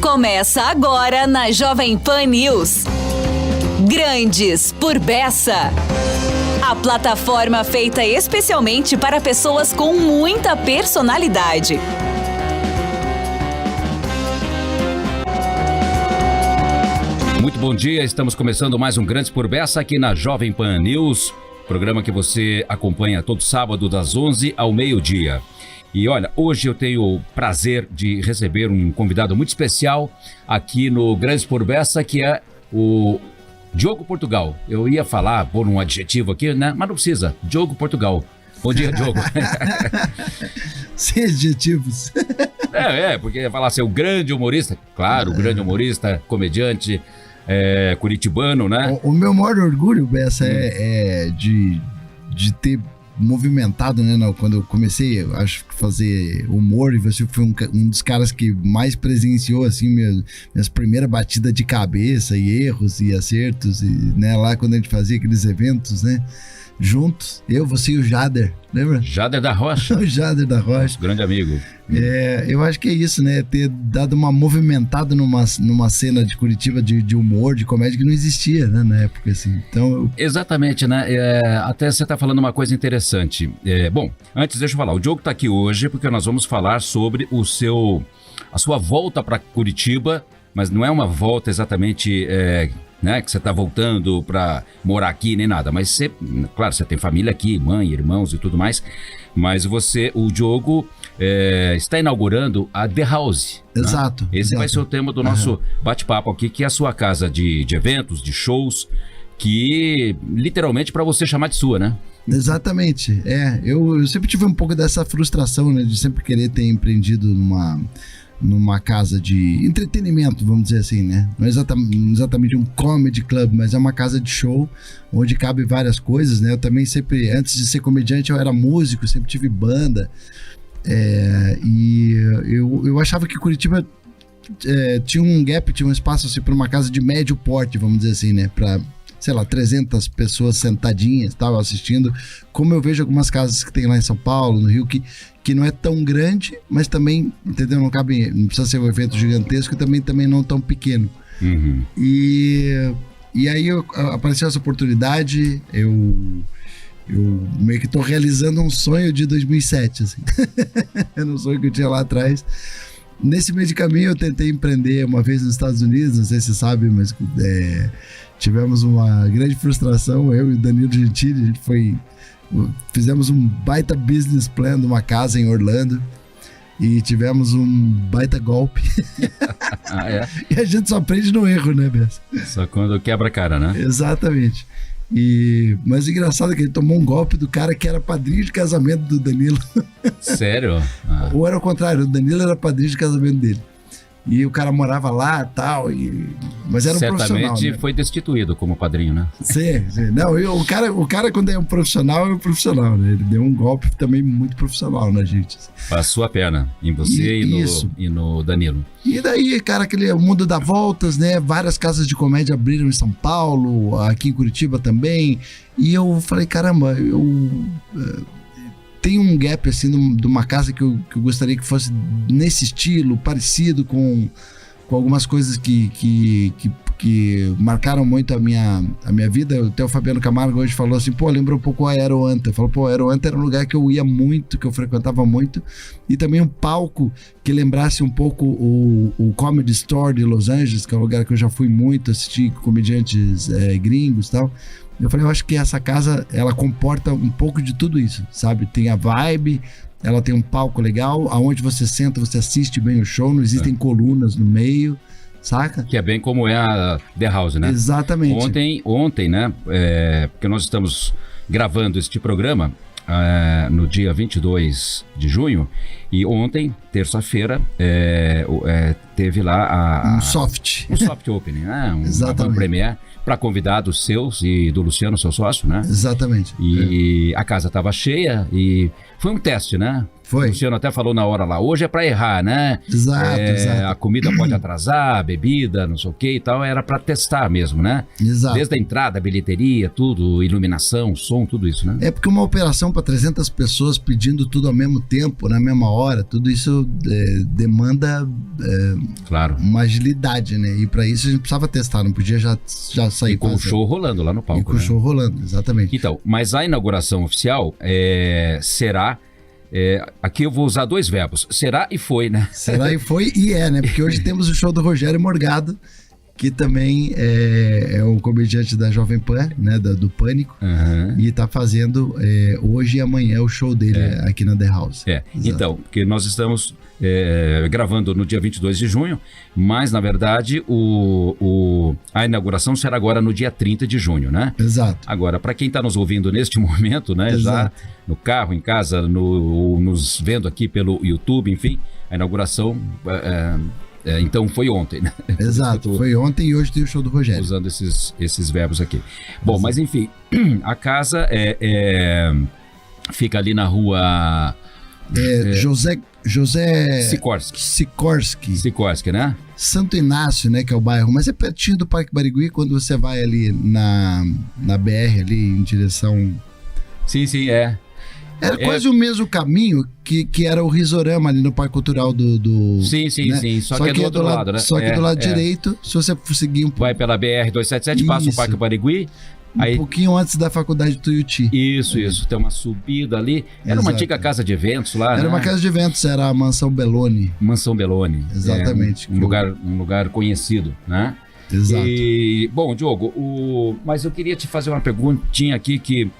Começa agora na Jovem Pan News. Grandes por Bessa. A plataforma feita especialmente para pessoas com muita personalidade. Muito bom dia, estamos começando mais um Grandes por Bessa aqui na Jovem Pan News, programa que você acompanha todo sábado das 11 ao meio-dia. E olha, hoje eu tenho o prazer de receber um convidado muito especial aqui no Grandes por Bessa, que é o Diogo Portugal. Eu ia falar, pôr um adjetivo aqui, né? Mas não precisa. Diogo Portugal. Bom dia, Diogo. Sem adjetivos. Porque ia falar assim, o grande humorista. Claro, o grande humorista, comediante, curitibano, né? O meu maior orgulho, Bessa, é de ter movimentado, né? Quando eu comecei, acho que fazer humor, e você foi um dos caras que mais presenciou, assim, minhas primeiras batidas de cabeça e erros e acertos, e, né, lá quando a gente fazia aqueles eventos, né? Juntos, eu, você e o Jader, lembra? Jader da Rocha. O Jader da Rocha. Grande amigo. Eu acho que é isso, né? Ter dado uma movimentada numa cena de Curitiba de humor, de comédia que não existia, né? Na época, assim. Então, Exatamente, né? Até você tá falando uma coisa interessante. Bom, antes deixa eu falar. O Diogo tá aqui hoje porque nós vamos falar sobre a sua volta para Curitiba, mas não é uma volta exatamente... né, que você está voltando para morar aqui nem nada, mas você, claro, você tem família aqui, mãe, irmãos e tudo mais, mas o Diogo está inaugurando a The House. Exato. Né? Esse exato. vai ser o tema do nosso bate-papo aqui, que é a sua casa de eventos, de shows, que literalmente para você chamar de sua, né? Exatamente, eu sempre tive um pouco dessa frustração, né, de sempre querer ter empreendido numa casa de entretenimento, vamos dizer assim, né? Não é exatamente um comedy club, mas é uma casa de show onde cabe várias coisas, né? Eu também sempre, antes de ser comediante, eu era músico, sempre tive banda, e eu achava que Curitiba tinha um gap, tinha um espaço assim para uma casa de médio porte, vamos dizer assim, né? Para, sei lá, 300 pessoas sentadinhas, tal, assistindo, como eu vejo algumas casas que tem lá em São Paulo, no Rio, que não é tão grande, mas também, entendeu? Não precisa ser um evento gigantesco e também não tão pequeno. Uhum. E aí apareceu essa oportunidade, eu meio que tô realizando um sonho de 2007, assim. Era um sonho que eu tinha lá atrás. Nesse meio de caminho eu tentei empreender uma vez nos Estados Unidos, não sei se você sabe, mas tivemos uma grande frustração, eu e o Danilo Gentili, a gente fizemos um baita business plan de uma casa em Orlando e tivemos um baita golpe. E a gente só aprende no erro, né, Bessa? Só quando quebra a cara, né? Exatamente. Mas o engraçado é que ele tomou um golpe do cara que era padrinho de casamento do Danilo. Sério? Ou era o contrário, o Danilo era padrinho de casamento dele. E o cara morava lá e tal, mas era um profissional. Certamente foi destituído como padrinho, né? Sim. Não, o cara quando é um profissional, né? Ele deu um golpe também muito profissional na gente. Passou a perna em você e no Danilo. E daí, cara, o mundo dá voltas, né? Várias casas de comédia abriram em São Paulo, aqui em Curitiba também. E eu falei, caramba, tem um gap, assim, de uma casa que eu gostaria que fosse nesse estilo, parecido com algumas coisas que marcaram muito a minha vida. Até o Fabiano Camargo hoje falou assim, lembra um pouco a Aeroanta. Falou, a Aeroanta era um lugar que eu ia muito, que eu frequentava muito, e também um palco que lembrasse um pouco o Comedy Store de Los Angeles, que é um lugar que eu já fui muito, assisti comediantes gringos e tal. Eu falei, eu acho que essa casa, ela comporta um pouco de tudo isso, sabe? Tem a vibe, ela tem um palco legal, aonde você senta, você assiste bem o show, não existem colunas no meio, saca? Que é bem como é a The House, né? Exatamente. Ontem, né? Porque nós estamos gravando este programa no dia 22 de junho, e ontem, terça-feira, teve lá um soft opening, né? Exatamente. Uma premiere para convidados seus e do Luciano, seu sócio, né? Exatamente. E a casa estava cheia e foi um teste, né? Foi. O Luciano até falou na hora lá, hoje é para errar, né? Exato. A comida pode atrasar, a bebida, não sei o que e tal, era para testar mesmo, né? Exato. Desde a entrada, a bilheteria, tudo, iluminação, som, tudo isso, né? É porque uma operação para 300 pessoas pedindo tudo ao mesmo tempo, na mesma hora, hora. Tudo isso demanda Claro. uma agilidade, né? E para isso a gente precisava testar, não podia já sair E com o fazendo. show rolando lá no palco. E com o né? show rolando, exatamente. Então, mas a inauguração oficial será... aqui eu vou usar 2 verbos. Será e foi, né? Será e foi e né? Porque hoje temos o show do Rogério Morgado, que também é um comediante da Jovem Pan, né? Do Pânico. Uhum. E tá fazendo hoje e amanhã o show dele aqui na The House. Exato. Então, porque nós estamos gravando no dia 22 de junho, mas na verdade a inauguração será agora no dia 30 de junho, né? Exato. Agora, para quem está nos ouvindo neste momento, né? Exato. Já no carro, em casa, nos vendo aqui pelo YouTube, enfim, a inauguração... então foi ontem, né? Exato, foi ontem e hoje tem o show do Rogério. Usando esses verbos aqui. Bom, mas enfim, a casa fica ali na rua... José Sikorski, né? Santo Inácio, né, que é o bairro, mas é pertinho do Parque Barigui, quando você vai ali na BR, ali em direção... Sim, Era quase o mesmo caminho que era o Risorama ali no Parque Cultural do Sim, né? só que é do outro lado, né? Só que do lado direito, se você for seguir um pouco... Vai pela BR-277, passa o Parque Barigui... Um pouquinho antes da faculdade do Tuiuti. Isso. Tem uma subida ali. Era uma antiga casa de eventos lá, Era uma casa de eventos, era a Mansão Belloni. Mansão Belloni. Exatamente. Um lugar conhecido, né? Exato. E, bom, Diogo, mas eu queria te fazer uma perguntinha aqui que...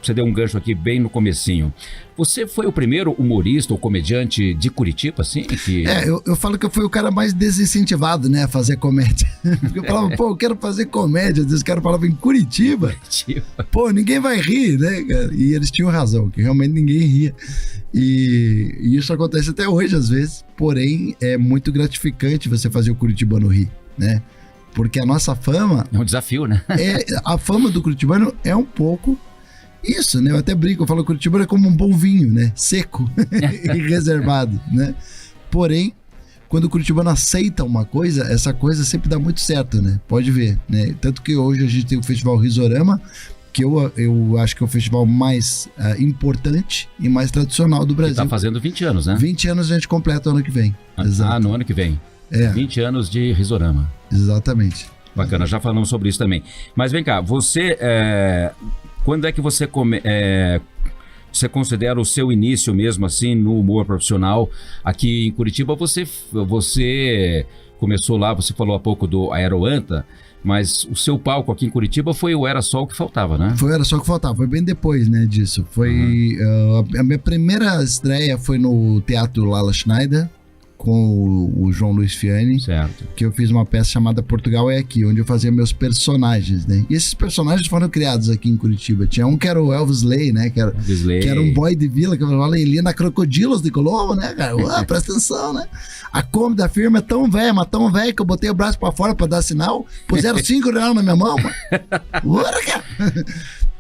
Você deu um gancho aqui bem no comecinho. Você foi o primeiro humorista ou comediante de Curitiba, assim? Eu falo que eu fui o cara mais desincentivado, né, a fazer comédia. Porque eu falava, eu quero fazer comédia. Os caras falavam em Curitiba. Ninguém vai rir, né, cara? E eles tinham razão, que realmente ninguém ria. E isso acontece até hoje, às vezes. Porém, é muito gratificante você fazer o curitibano rir, né? Porque a nossa fama... É um desafio, né? A fama do curitibano é um pouco isso, né? Eu até brinco, eu falo que o curitibano é como um bom vinho, né? Seco e reservado, né? Porém, quando o curitibano aceita uma coisa, essa coisa sempre dá muito certo, né? Pode ver, né? Tanto que hoje a gente tem o Festival Risorama, que eu acho que é o festival mais importante e mais tradicional do Brasil. Que tá fazendo 20 anos, né? 20 anos a gente completa ano que vem. Exato. No ano que vem. 20 anos de Risorama. Exatamente. Bacana, já falamos sobre isso também. Mas vem cá, você... quando é que você você considera o seu início mesmo assim no humor profissional aqui em Curitiba? Você começou lá, você falou há pouco do Aeroanta, mas o seu palco aqui em Curitiba foi o Era Só o que Faltava, né? Foi o Era Só o que Faltava, foi bem depois, né, disso. Foi a minha primeira estreia foi no Teatro Lala Schneider, com o João Luiz Fiani, certo. Que eu fiz uma peça chamada Portugal é Aqui, onde eu fazia meus personagens, né? E esses personagens foram criados aqui em Curitiba. Tinha um que era o Elvis Lay, né? Que era um boy de vila, que falava ele na Crocodilos de Colombo, né, cara? Presta atenção, né? A Kombi da firma é tão velha, mas tão velha que eu botei o braço pra fora pra dar sinal, puseram R$5 na minha mão, mano. Cara.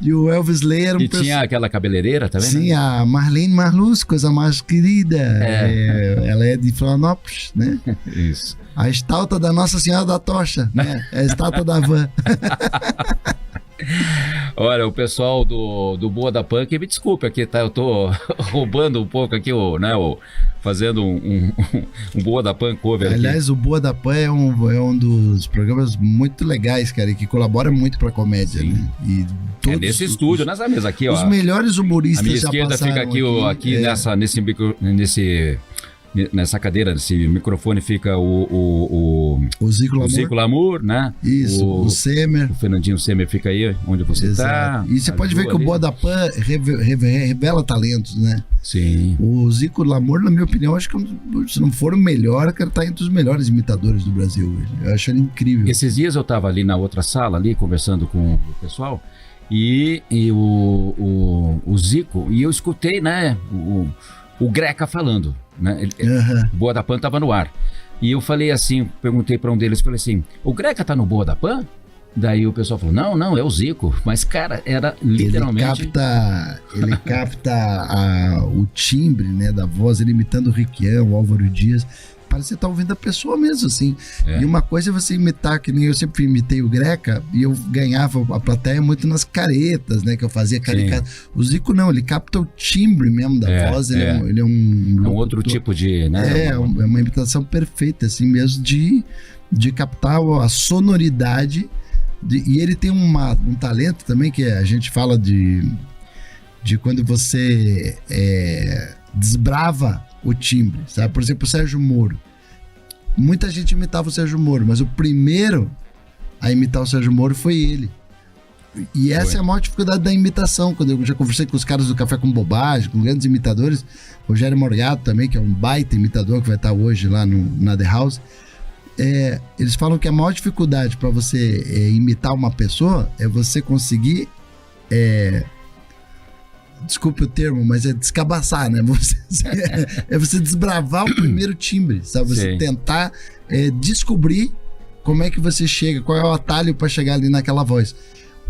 E o Elvis Lay era um... E tinha aquela cabeleireira também, sim, né? A Marlene Marluz, coisa mais querida. Ela é de Florianópolis, né? Isso. A estátua da Nossa Senhora da Tocha, né? É a estátua da van. Olha, o pessoal do Boa da Punk, me desculpe aqui, tá? Eu tô roubando um pouco aqui, fazendo um Boa da Punk cover. Aliás, aqui. O Boa da Pan é um dos programas muito legais, cara, e que colabora muito pra comédia, sim, né? E todos nesse estúdio, nessa mesa aqui, ó. Os melhores humoristas a minha já esquerda passaram fica aqui nessa cadeira, nesse microfone fica o Zico Lamour, né? Isso, o Semer. O Fernandinho Semer fica aí onde você está. E você pode ver que o Boa da Pan revela talentos, né? Sim. O Zico Lamour, na minha opinião, acho que se não for o melhor, cara, tá entre os melhores imitadores do Brasil hoje. Eu acho ele incrível. Esses dias eu tava ali na outra sala, ali, conversando com o pessoal, e o Zico, e eu escutei, né, o Greca falando, né? O Boa da Pan tava no ar. E eu falei assim, perguntei para um deles, falei assim, o Greca tá no Boa da Pan? Daí o pessoal falou, não, é o Zico. Mas, cara, era literalmente... Ele capta o timbre, né, da voz, ele imitando o Requião, o Álvaro Dias. parece que você tá ouvindo a pessoa mesmo, assim. E uma coisa é você imitar, que nem eu sempre imitei o Greca, e eu ganhava a plateia muito nas caretas, né? Que eu fazia caricato. O Zico não, ele capta o timbre mesmo da voz, ele é um outro tipo de, né? É uma imitação perfeita, assim mesmo, de captar a sonoridade. E ele tem um talento também, que a gente fala de quando você desbrava o timbre, sabe? Por exemplo, o Sérgio Moro. Muita gente imitava o Sérgio Moro, mas o primeiro a imitar o Sérgio Moro foi ele. E essa é a maior dificuldade da imitação. Quando eu já conversei com os caras do Café com Bobagem, com grandes imitadores, Rogério Morgado também, que é um baita imitador que vai estar hoje lá na The House. Eles falam que a maior dificuldade para você imitar uma pessoa é você conseguir, desculpe o termo, mas é descabaçar, né? Você desbravar o primeiro timbre, sabe? Você tentar descobrir como é que você chega, qual é o atalho para chegar ali naquela voz.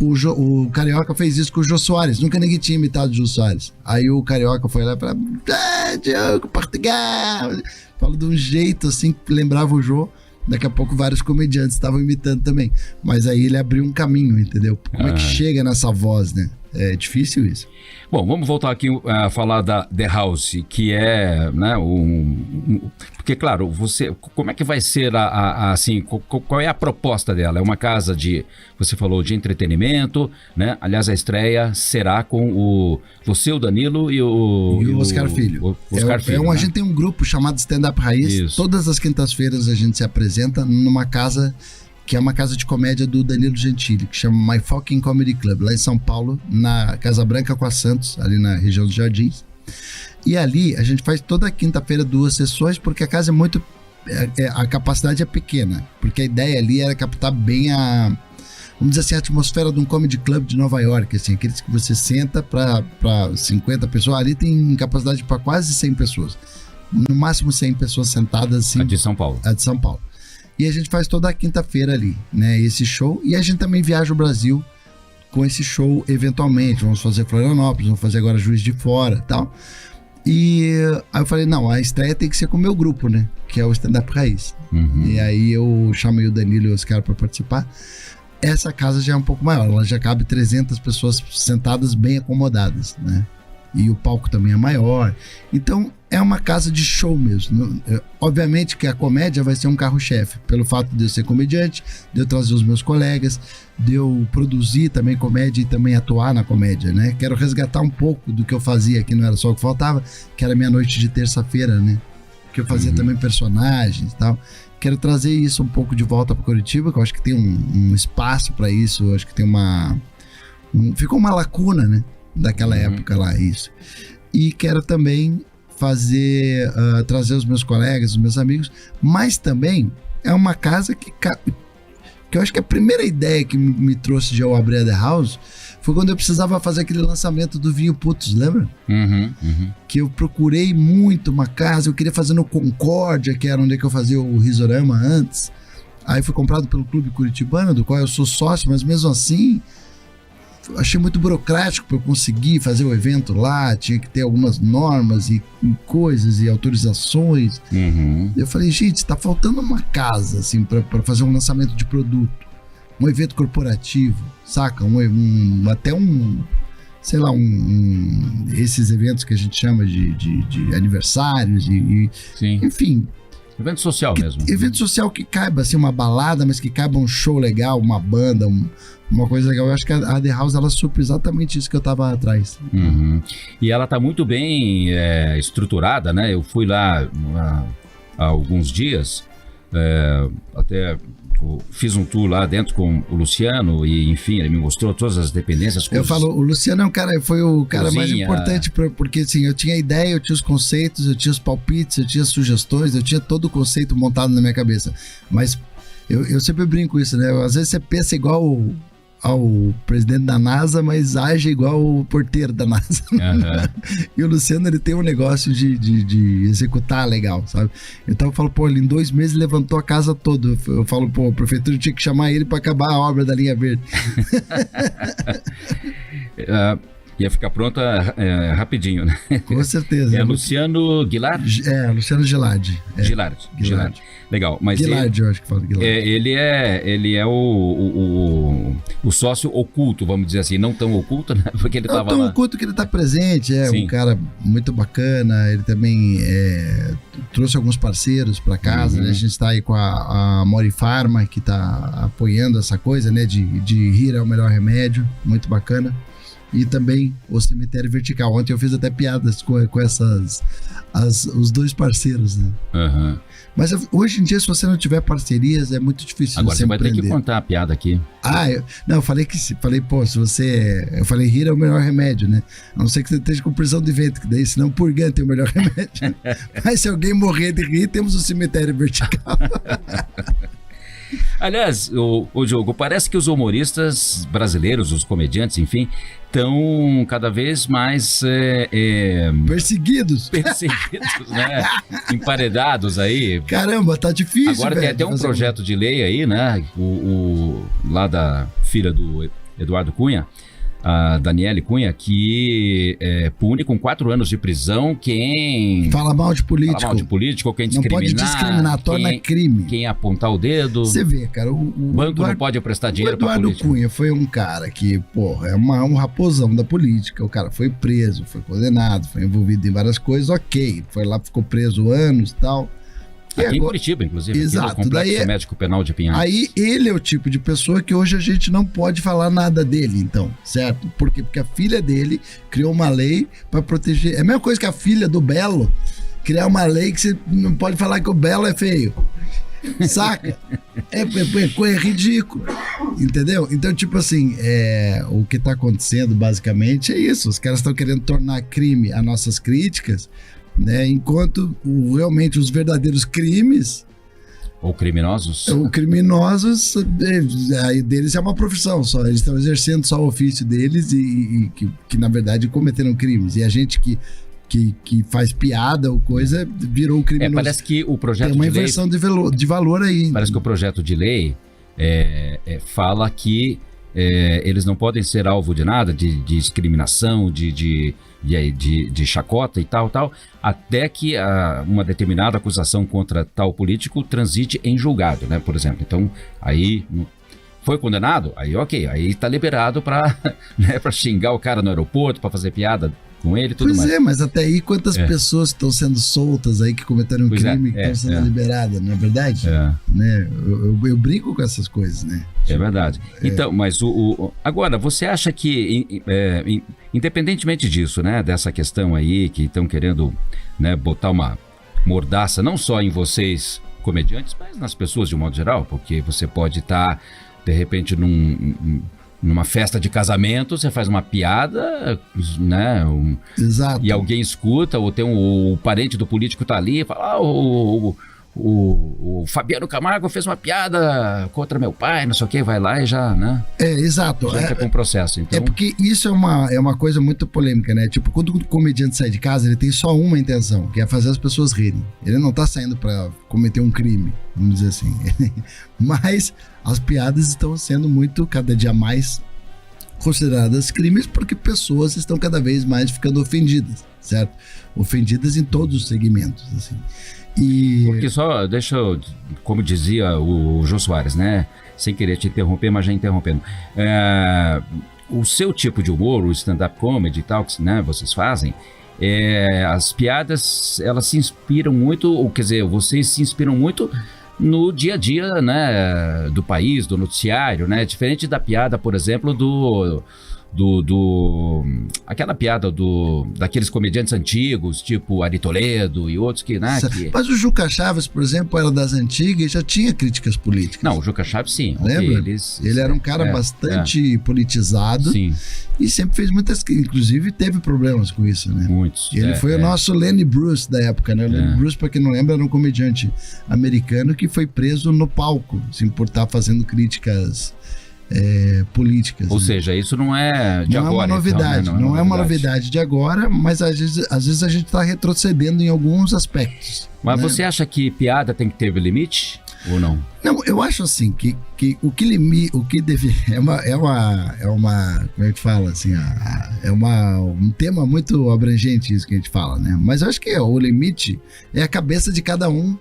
O Carioca fez isso com o Jô Soares. Nunca ninguém tinha imitado o Jô Soares. Aí o Carioca foi lá e falou: Diogo, Portugal. Falou de um jeito assim que lembrava o Jô. Daqui a pouco vários comediantes estavam imitando também. Mas aí ele abriu um caminho, entendeu? Como é que chega nessa voz, né? É difícil isso. Bom, vamos voltar aqui a falar da The House, que é, né, porque, claro, como é que vai ser assim, qual é a proposta dela? É uma casa você falou de entretenimento, né? Aliás, a estreia será com você, o Danilo e o Oscar Filho. Oscar Filho, A gente tem um grupo chamado Stand Up Raiz. Isso. Todas as quintas-feiras a gente se apresenta numa casa que é uma casa de comédia do Danilo Gentili, que chama My Fucking Comedy Club, lá em São Paulo, na Casa Branca com a Santos, ali na região dos Jardins. E ali a gente faz toda quinta-feira 2 sessões, porque a casa é muito... a capacidade é pequena, porque a ideia ali era captar bem vamos dizer assim, a atmosfera de um comedy club de Nova York, assim, aqueles que você senta para 50 pessoas, ali tem capacidade para quase 100 pessoas. No máximo 100 pessoas sentadas, assim. A de São Paulo. A de São Paulo. E a gente faz toda a quinta-feira ali, né, esse show. E a gente também viaja o Brasil com esse show eventualmente. Vamos fazer Florianópolis, vamos fazer agora Juiz de Fora e tal. E aí eu falei, não, a estreia tem que ser com o meu grupo, né, que é o Stand Up Raiz. E aí eu chamei o Danilo e o Oscar para participar. Essa casa já é um pouco maior, ela já cabe 300 pessoas sentadas bem acomodadas, né? E o palco também é maior. Então é uma casa de show mesmo. Obviamente que a comédia vai ser um carro-chefe, pelo fato de eu ser comediante, de eu trazer os meus colegas, de eu produzir também comédia e também atuar na comédia, né? Quero resgatar um pouco do que eu fazia, que não era só o que faltava, que era minha noite de terça-feira, né? Que eu fazia também personagens e tal. Quero trazer isso um pouco de volta para Curitiba, que eu acho que tem um espaço para isso, eu acho que tem ficou uma lacuna, né? Daquela época lá, isso. E quero também trazer os meus colegas, os meus amigos, mas também é uma casa que eu acho que a primeira ideia que me trouxe de eu abrir a The House foi quando eu precisava fazer aquele lançamento do Vinho Putos, lembra? Que eu procurei muito uma casa, eu queria fazer no Concórdia, que era onde é que eu fazia o Risorama antes. Aí foi comprado pelo Clube Curitibano, do qual eu sou sócio, mas mesmo assim achei muito burocrático para eu conseguir fazer o evento lá, tinha que ter algumas normas e coisas e autorizações. Eu falei, gente, tá faltando uma casa assim para fazer um lançamento de produto, um evento corporativo, saca? Até sei lá, esses eventos que a gente chama de aniversários Sim. Enfim. Evento social mesmo. Evento social que caiba, assim, uma balada, mas que caiba um show legal, uma banda, uma coisa legal. Eu acho que a The House, ela supre exatamente isso que eu tava atrás. E ela tá muito bem estruturada, né? Eu fui lá há alguns dias, até fiz um tour lá dentro com o Luciano e, enfim, ele me mostrou todas as dependências. Eu falo, o Luciano foi o cara mais importante, porque assim, eu tinha a ideia, eu tinha os conceitos, eu tinha os palpites, eu tinha as sugestões, eu tinha todo o conceito montado na minha cabeça. Mas eu sempre brinco isso, né? Às vezes você pensa igual ao presidente da NASA, mas age igual o porteiro da NASA. E o Luciano, ele tem um negócio de executar legal, sabe? Então eu falo, pô, ele em 2 meses levantou a casa toda. Eu falo, pô, a prefeitura tinha que chamar ele para acabar a obra da linha verde. Ia ficar pronta rapidinho, né? Com certeza. É Luciano Guilard? Luciano Gilardi. Gilard. Legal. Mas Gilardi, eu acho que fala Gilardi. Ele é o sócio oculto, vamos dizer assim. Não tão oculto, né? Porque ele estava lá. Não tão oculto que ele está presente. Sim. Um cara muito bacana. Ele também trouxe alguns parceiros para casa. Né? A gente está aí com a Mori Pharma, que está apoiando essa coisa, né? De rir é o melhor remédio. Muito bacana. E também o Cemitério Vertical. Ontem eu fiz até piadas com os dois parceiros, né? Uhum. Mas hoje em dia, se você não tiver parcerias, é muito difícil. Agora você vai ter que contar a piada aqui. Eu falei eu falei, rir é o melhor remédio, né? A não ser que você esteja com prisão de ventre, que daí senão purgante é o melhor remédio. Mas se alguém morrer de rir, temos o Cemitério Vertical. Aliás, o Diogo, parece que os humoristas brasileiros, os comediantes, enfim, estão cada vez mais perseguidos, né? Emparedados aí. Caramba, tá difícil. Agora tem até um projeto de lei aí, né? Lá da filha do Eduardo Cunha, a Daniele Cunha, que pune com 4 anos de prisão quem fala mal de político. Ou quem não pode discriminar, torna crime. Quem apontar o dedo. Você vê, cara, o banco Eduardo, não pode prestar dinheiro para político. O Eduardo Cunha foi um cara que, é um raposão da política. O cara foi preso, foi condenado, foi envolvido em várias coisas, ok. Foi lá, ficou preso anos e tal. Aqui em Curitiba, inclusive. Exato. Aqui no Complexo Médico Penal de Pinhais. Aí ele é o tipo de pessoa que hoje a gente não pode falar nada dele, então, certo? Por quê? Porque a filha dele criou uma lei para proteger. É a mesma coisa que a filha do Belo criar uma lei que você não pode falar que o Belo é feio. Saca? É ridículo. Entendeu? Então, tipo assim, o que tá acontecendo basicamente é isso. Os caras estão querendo tornar crime as nossas críticas, né? Enquanto realmente os verdadeiros crimes ou criminosos aí deles é uma profissão só, eles estão exercendo só o ofício deles e que na verdade cometeram crimes, e a gente que faz piada ou coisa virou um criminoso. Parece que o projeto tem uma inversão de valor aí. Parece que o projeto de lei fala que eles não podem ser alvo de nada, de discriminação, de chacota e tal, até que uma determinada acusação contra tal político transite em julgado, né, por exemplo. Então, aí foi condenado, aí ok, aí tá liberado para xingar o cara no aeroporto, para fazer piada com ele e tudo mais. Pois mas até aí quantas pessoas estão sendo soltas aí que cometeram um crime que estão sendo liberadas, não é verdade? Né? Eu brinco com essas coisas, né? É verdade. Então, mas agora, você acha que, independentemente disso, né, dessa questão aí, que estão querendo, né, botar uma mordaça não só em vocês, comediantes, mas nas pessoas de um modo geral, porque você pode estar, de repente, numa festa de casamento, você faz uma piada, né? Exato. E alguém escuta, ou tem o parente do político tá ali e fala, o Fabiano Camargo fez uma piada contra meu pai, não sei o que, vai lá e já, né? Exato. Já entra com o processo, então. Porque isso é uma coisa muito polêmica, né? Tipo, quando o comediante sai de casa, ele tem só uma intenção, que é fazer as pessoas rirem. Ele não tá saindo pra cometer um crime, vamos dizer assim. Mas as piadas estão sendo cada dia mais consideradas crimes, porque pessoas estão cada vez mais ficando ofendidas, certo? Ofendidas em todos os segmentos, assim. Porque só, como dizia o Jô Soares, né? Sem querer te interromper, mas já interrompendo. O seu tipo de humor, o stand-up comedy e tal, que, né, vocês fazem, as piadas, elas se inspiram muito, ou quer dizer, vocês se inspiram muito no dia a dia, né, do país, do noticiário, né? Diferente da piada, por exemplo, aquela piada daqueles comediantes antigos, tipo Ari Toledo e outros que, né? Mas o Juca Chaves, por exemplo, era das antigas e já tinha críticas políticas. Não, o Juca Chaves sim. Lembra? Ele era um cara bastante politizado. Sim. E sempre fez muitas, inclusive teve problemas com isso, né? Muitos. Ele foi o nosso Lenny Bruce da época, né? O Lenny Bruce, pra quem não lembra, era um comediante americano que foi preso no palco, assim, por estar fazendo críticas políticas. Ou seja, isso não é de agora. Não é uma novidade, então, né? Não é uma novidade de agora, mas às vezes a gente está retrocedendo em alguns aspectos. Mas né? Você acha que piada tem que ter limite? ou não? Não, eu acho assim que o que limita, o que deve como é que fala assim, um tema muito abrangente isso que a gente fala, né? Mas eu acho que o limite é a cabeça de cada um,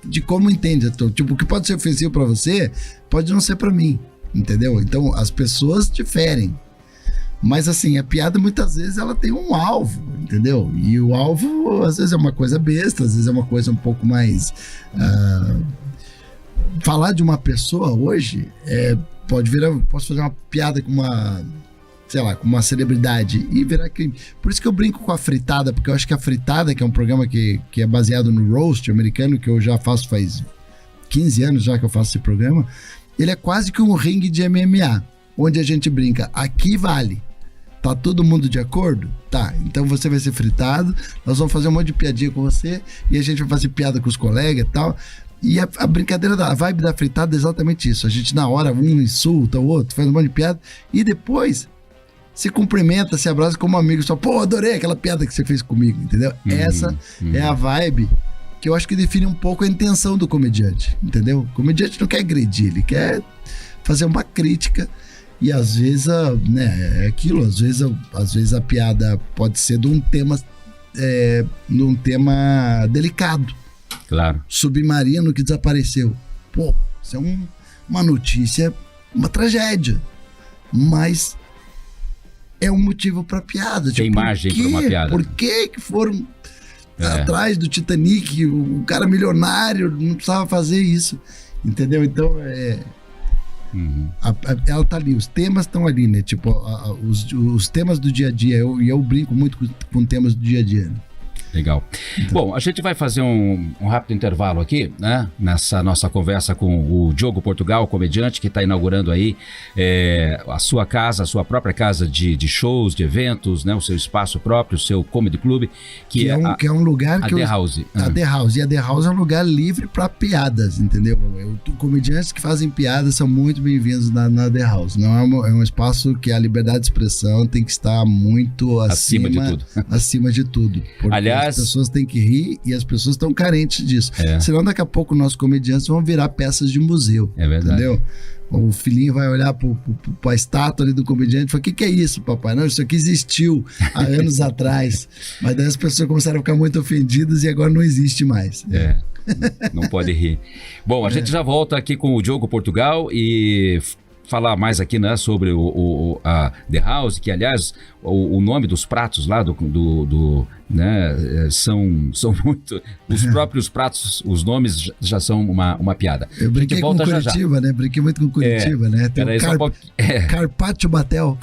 de como entende. Tipo, o que pode ser ofensivo pra você, pode não ser pra mim, entendeu? Então as pessoas diferem. Mas assim, a piada muitas vezes ela tem um alvo, entendeu? E o alvo às vezes é uma coisa besta, às vezes é uma coisa um pouco mais... falar de uma pessoa hoje posso fazer uma piada com uma, sei lá, com uma celebridade e virar crime. Por isso que eu brinco com a Fritada, porque eu acho que a Fritada, que é um programa que é baseado no roast americano, que eu já faço faz 15 anos já que eu faço esse programa, ele é quase que um ringue de MMA, onde a gente brinca, aqui vale. Tá todo mundo de acordo? Tá, então você vai ser fritado, nós vamos fazer um monte de piadinha com você e a gente vai fazer piada com os colegas e tal. E a brincadeira a vibe da fritada é exatamente isso. A gente na hora, um insulta o outro, faz um monte de piada e depois se cumprimenta, se abraça como amigo, só, pô, adorei aquela piada que você fez comigo, entendeu? Essa é a vibe que eu acho que define um pouco a intenção do comediante, entendeu? O comediante não quer agredir, ele quer fazer uma crítica. E às vezes, é aquilo, às vezes a piada pode ser de um tema delicado. Claro. Submarino que desapareceu. Pô, isso é uma notícia, uma tragédia. Mas é um motivo pra piada. Tem margem pra uma piada. Por que foram atrás do Titanic? O cara milionário não precisava fazer isso. Entendeu? Então, ela tá ali, os temas estão ali, né? Tipo, os temas do dia a dia. Eu brinco muito com temas do dia a dia, né? Legal. Então. Bom, a gente vai fazer um rápido intervalo aqui, né? Nessa nossa conversa com o Diogo Portugal, comediante, que está inaugurando aí a sua casa, a sua própria casa de shows, de eventos, né? O seu espaço próprio, o seu comedy club, que é um lugar que The House. A The House. E a The House é um lugar livre para piadas, entendeu? Comediantes que fazem piadas são muito bem-vindos na The House. Não é um espaço que a liberdade de expressão tem que estar muito acima de tudo. Acima de tudo. Aliás, as pessoas têm que rir e as pessoas estão carentes disso. Senão daqui a pouco nossos comediantes vão virar peças de museu. É verdade. Entendeu? O filhinho vai olhar pra estátua ali do comediante e fala, o que é isso, papai? Não, isso aqui existiu há anos atrás. Mas daí as pessoas começaram a ficar muito ofendidas e agora não existe mais. Não pode rir. Bom, a gente já volta aqui com o Diogo Portugal e falar mais aqui, né, sobre a The House, que aliás o nome dos pratos lá né, são muito, os próprios pratos, os nomes já são uma piada. Eu brinquei com Curitiba, né? Brinquei muito com Curitiba, né? Tem o Carpaccio Batel.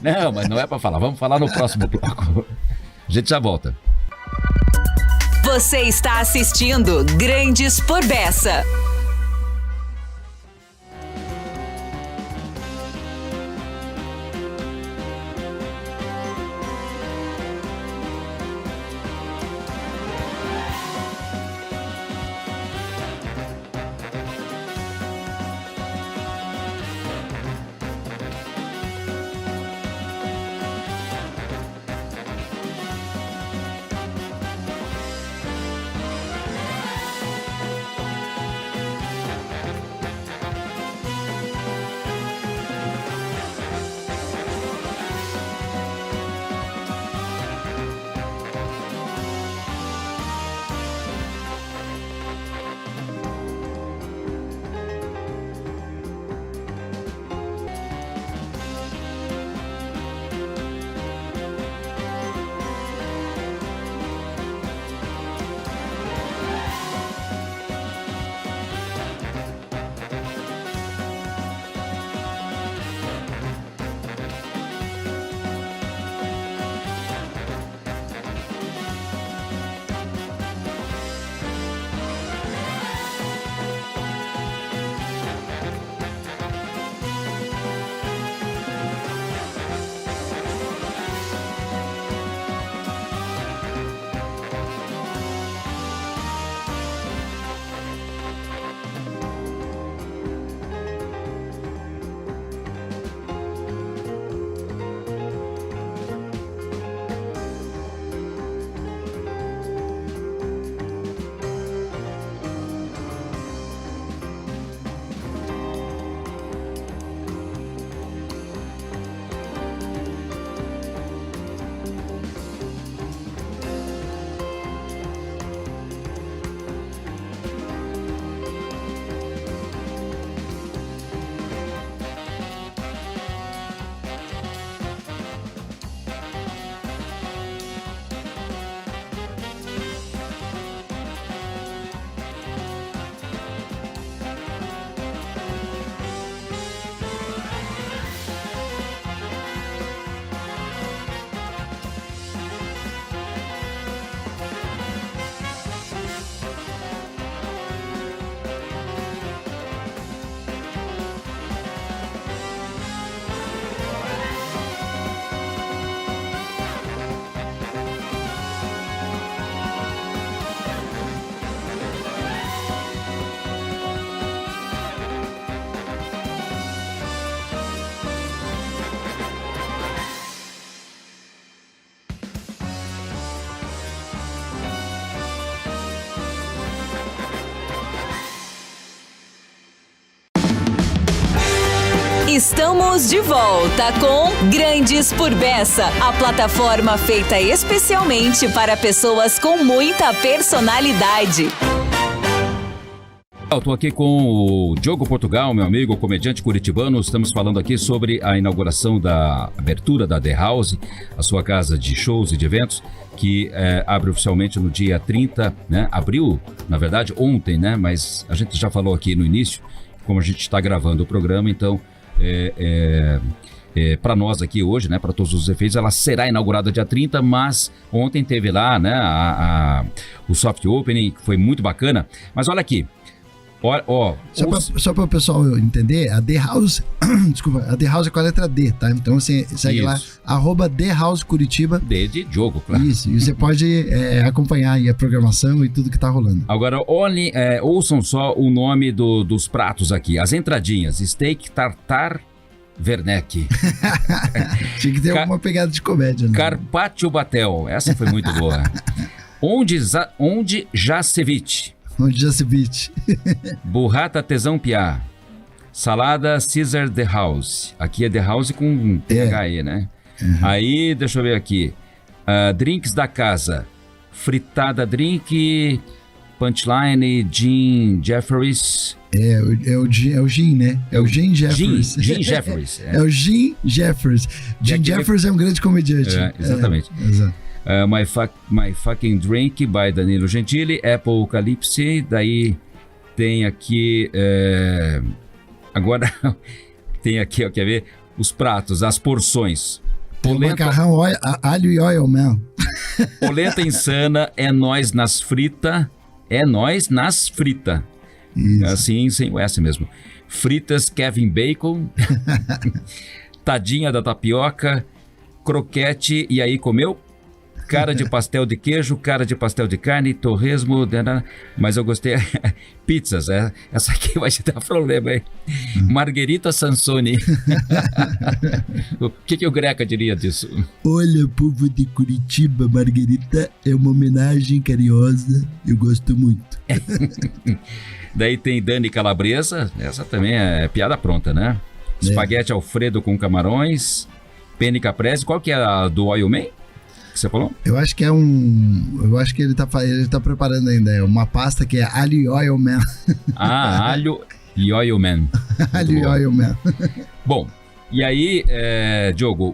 Não, mas não é pra falar. Vamos falar no próximo bloco. A gente já volta. Você está assistindo Grandes por Bessa. Estamos de volta com Grandes por Bessa, a plataforma feita especialmente para pessoas com muita personalidade. Eu estou aqui com o Diogo Portugal, meu amigo, comediante curitibano. Estamos falando aqui sobre a inauguração da abertura da The House, a sua casa de shows e de eventos, que abre oficialmente no dia 30, né? Abriu, na verdade, ontem, né? Mas a gente já falou aqui no início, como a gente está gravando o programa, então, para nós aqui hoje, né? Para todos os efeitos, ela será inaugurada dia 30, mas ontem teve lá, né? O soft opening, que foi muito bacana. Mas olha aqui. Só para o pessoal entender, a The House, desculpa, a The House é com a letra D, tá? Então você segue lá, @The House Curitiba. D de Diogo, claro. Isso, e você pode acompanhar aí a programação e tudo que tá rolando. Agora, ouçam só o nome dos pratos aqui. As entradinhas, steak tartar Werneck. Tinha que ter alguma pegada de comédia, né? Carpaccio Batel, essa foi muito boa. Onde já ceviche. Onde já se beat. Burrata Tesão Piá. Salada Caesar The House. Aqui é The House com THE, né? Uhum. Aí, deixa eu ver aqui. Drinks da casa. Fritada drink. Punchline. Gin Jeffries. É o Gin, né? É o Gin Jeffries. Gin Jeffries. É o Gin Jeffries. Gin Jeffries é um grande comediante. Exatamente. Exato. My Fucking Drink, by Danilo Gentili, Apple Calypse, daí tem aqui, agora tem aqui, ó, quer ver, os pratos, as porções. Polenta, macarrão, alho e oil, man. Polenta insana, é nós nas frita, Isso. Assim, sem o S mesmo. Fritas Kevin Bacon, tadinha da tapioca, croquete, e aí comeu? Cara de pastel de queijo, cara de pastel de carne, torresmo, mas eu gostei. Pizzas, essa aqui vai te dar problema, hein? Margherita Sansoni. O que o Greca diria disso? Olha, povo de Curitiba, Margherita é uma homenagem carinhosa, eu gosto muito. Daí tem Dani Calabresa, essa também é piada pronta, né? Espaguete Alfredo com camarões, penne caprese, qual que é a do Oil Man? Você falou? Eu acho que ele tá preparando ainda. É uma pasta que é alho e oil man. Alho e oil man. Alho e oil man. Bom, e aí, Diogo,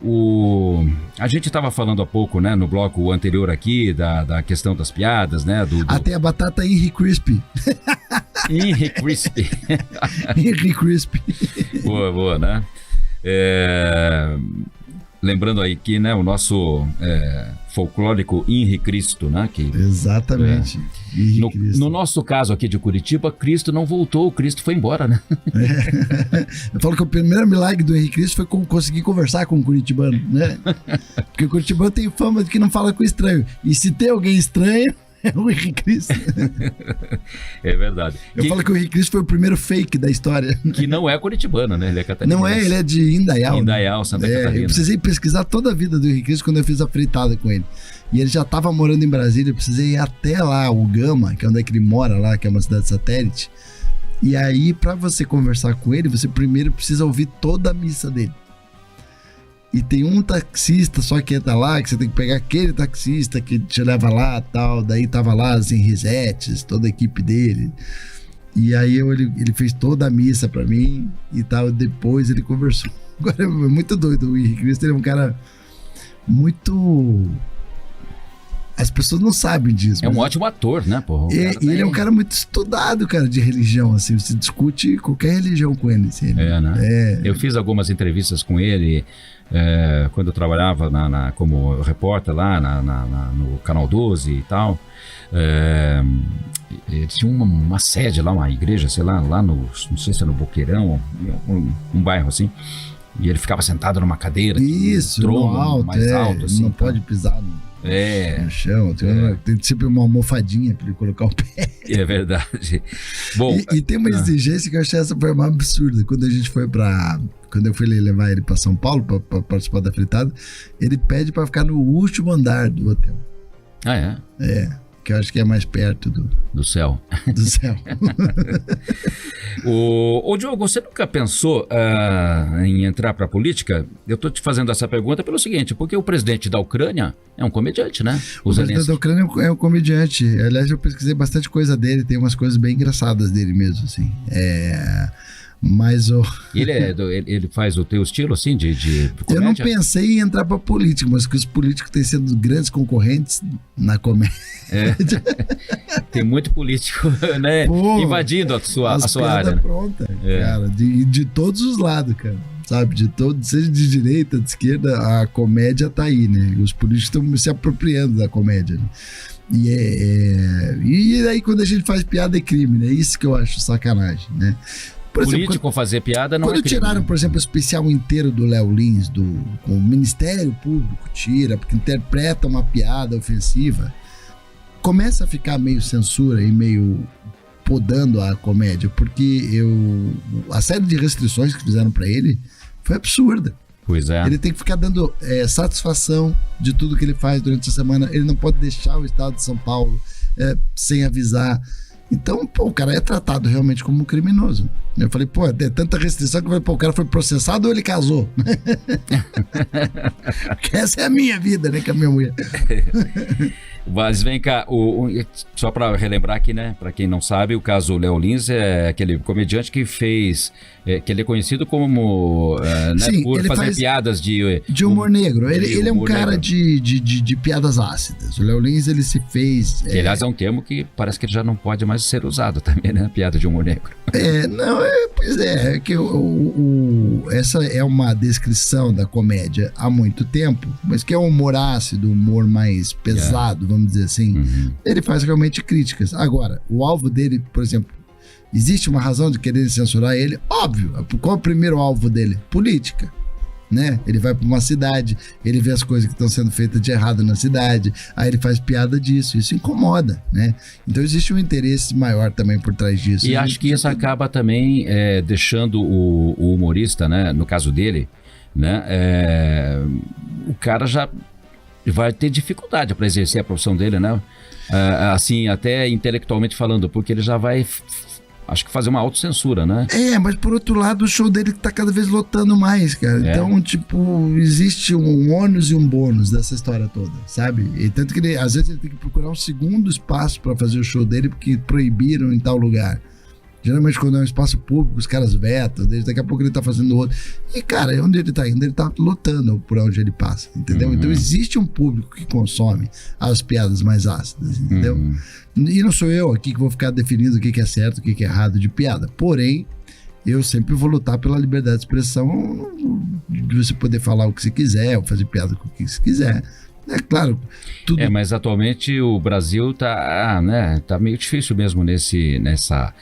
a gente estava falando há pouco, né, no bloco anterior aqui, da questão das piadas, né? Até a batata Henry Crispy. Henry Crispy. Henry Crispy. Boa, né? Lembrando aí que, né, o nosso folclórico Henri Cristo, né? Exatamente. No nosso caso aqui de Curitiba, Cristo não voltou, Cristo foi embora, né? Eu falo que o primeiro milagre do Henri Cristo foi conseguir conversar com o curitibano, né? Porque o curitibano tem fama de que não fala com estranho. E se tem alguém estranho, é o Henri Cristo. É verdade. Eu falo que o Henri Cristo foi o primeiro fake da história. Que não é curitibano, né? Ele é catarinense. Não é, ele é de Indaial. Indaial, Santa Catarina. Eu precisei pesquisar toda a vida do Henri Cristo quando eu fiz a fritada com ele. E ele já estava morando em Brasília, eu precisei ir até lá, o Gama, que é onde é que ele mora lá, que é uma cidade satélite. E aí, para você conversar com ele, você primeiro precisa ouvir toda a missa dele. E tem um taxista só que entra lá, que você tem que pegar aquele taxista que te leva lá e tal. Daí tava lá, assim, Risetes, toda a equipe dele. E aí ele fez toda a missa pra mim e tal. Depois ele conversou. Agora é muito doido. O Henri Cristo, ele é um cara muito... As pessoas não sabem disso. É um ótimo ator, né, pô? E ele é um cara muito estudado, cara, de religião, assim. Você discute qualquer religião com ele, assim. Né? Eu fiz algumas entrevistas com ele quando eu trabalhava como repórter lá no Canal 12 e tal. Ele tinha uma sede lá, uma igreja, sei lá não sei se era no Boqueirão, um bairro assim. E ele ficava sentado numa cadeira. Isso, trono, no alto, mais alto, assim. Não pode pisar no chão. Tem sempre uma almofadinha pra ele colocar o pé. É verdade. Bom, e tem uma exigência que eu achei essa foi mais absurda. Quando eu fui levar ele pra São Paulo pra participar da fritada, ele pede pra ficar no último andar do hotel. Ah, é? Que eu acho que é mais perto do céu. Do céu. Ô Diogo, você nunca pensou em entrar para a política? Eu estou te fazendo essa pergunta pelo seguinte, porque o presidente da Ucrânia é um comediante, né? O presidente da Ucrânia é um comediante. Aliás, eu pesquisei bastante coisa dele, tem umas coisas bem engraçadas dele mesmo, assim. Mas ele faz o teu estilo, assim, de comédia? Eu não pensei em entrar pra política, mas que os políticos têm sido grandes concorrentes na comédia. Tem muito político, né? Pô, invadindo a sua área. Pronta, cara, de todos os lados, cara. Sabe, seja de direita, de esquerda, a comédia tá aí, né? Os políticos estão se apropriando da comédia, né? E aí quando a gente faz piada é crime, né? Isso que eu acho sacanagem, né? Por exemplo, político fazer piada não é crime. Quando tiraram, por exemplo, o especial inteiro do Léo Lins, com o Ministério Público tira, porque interpreta uma piada ofensiva, começa a ficar meio censura e meio podando a comédia, porque a série de restrições que fizeram pra ele foi absurda. Pois é. Ele tem que ficar dando satisfação de tudo que ele faz durante a semana. Ele não pode deixar o estado de São Paulo sem avisar. Então, o cara é tratado realmente como um criminoso. Eu falei, é tanta restrição que o cara foi processado ou ele casou? Essa é a minha vida, né, com a minha mulher. Mas vem cá, só para relembrar aqui, né, para quem não sabe, o caso Léo Lins é aquele comediante que fez, que ele é conhecido como, Sim, por fazer piadas de humor negro. Ele é um cara de piadas ácidas. O Léo Lins, ele se fez... Que, aliás, é um termo que parece que ele já não pode mais ser usado também, né, piada de humor negro. Pois é que essa é uma descrição da comédia há muito tempo, mas que é um humor ácido, humor mais pesado, vamos dizer assim. Uhum. Ele faz realmente críticas. Agora, o alvo dele, por exemplo, existe uma razão de querer censurar ele? Óbvio. Qual é o primeiro alvo dele? Política. Né? Ele vai para uma cidade, ele vê as coisas que estão sendo feitas de errado na cidade, aí ele faz piada disso, isso incomoda, né? Então existe um interesse maior também por trás disso. E acho que isso acaba também deixando o humorista, né? No caso dele, né? O cara já vai ter dificuldade para exercer a profissão dele, né? Assim, até intelectualmente falando, porque ele já vai... Acho que fazer uma autocensura, né? Mas por outro lado, o show dele tá cada vez lotando mais, cara. Então, existe um ônus e um bônus dessa história toda, sabe? E tanto que às vezes ele tem que procurar um segundo espaço pra fazer o show dele, porque proibiram em tal lugar. Geralmente, quando é um espaço público, os caras vetam, daqui a pouco ele tá fazendo outro. E, cara, onde ele tá indo? Ele tá lotando por onde ele passa, entendeu? Então, existe um público que consome as piadas mais ácidas, entendeu? E não sou eu aqui que vou ficar definindo o que é certo, o que é errado de piada. Porém, eu sempre vou lutar pela liberdade de expressão, de você poder falar o que você quiser, ou fazer piada com o que você quiser. É claro, tudo... mas atualmente o Brasil tá meio difícil mesmo nessa...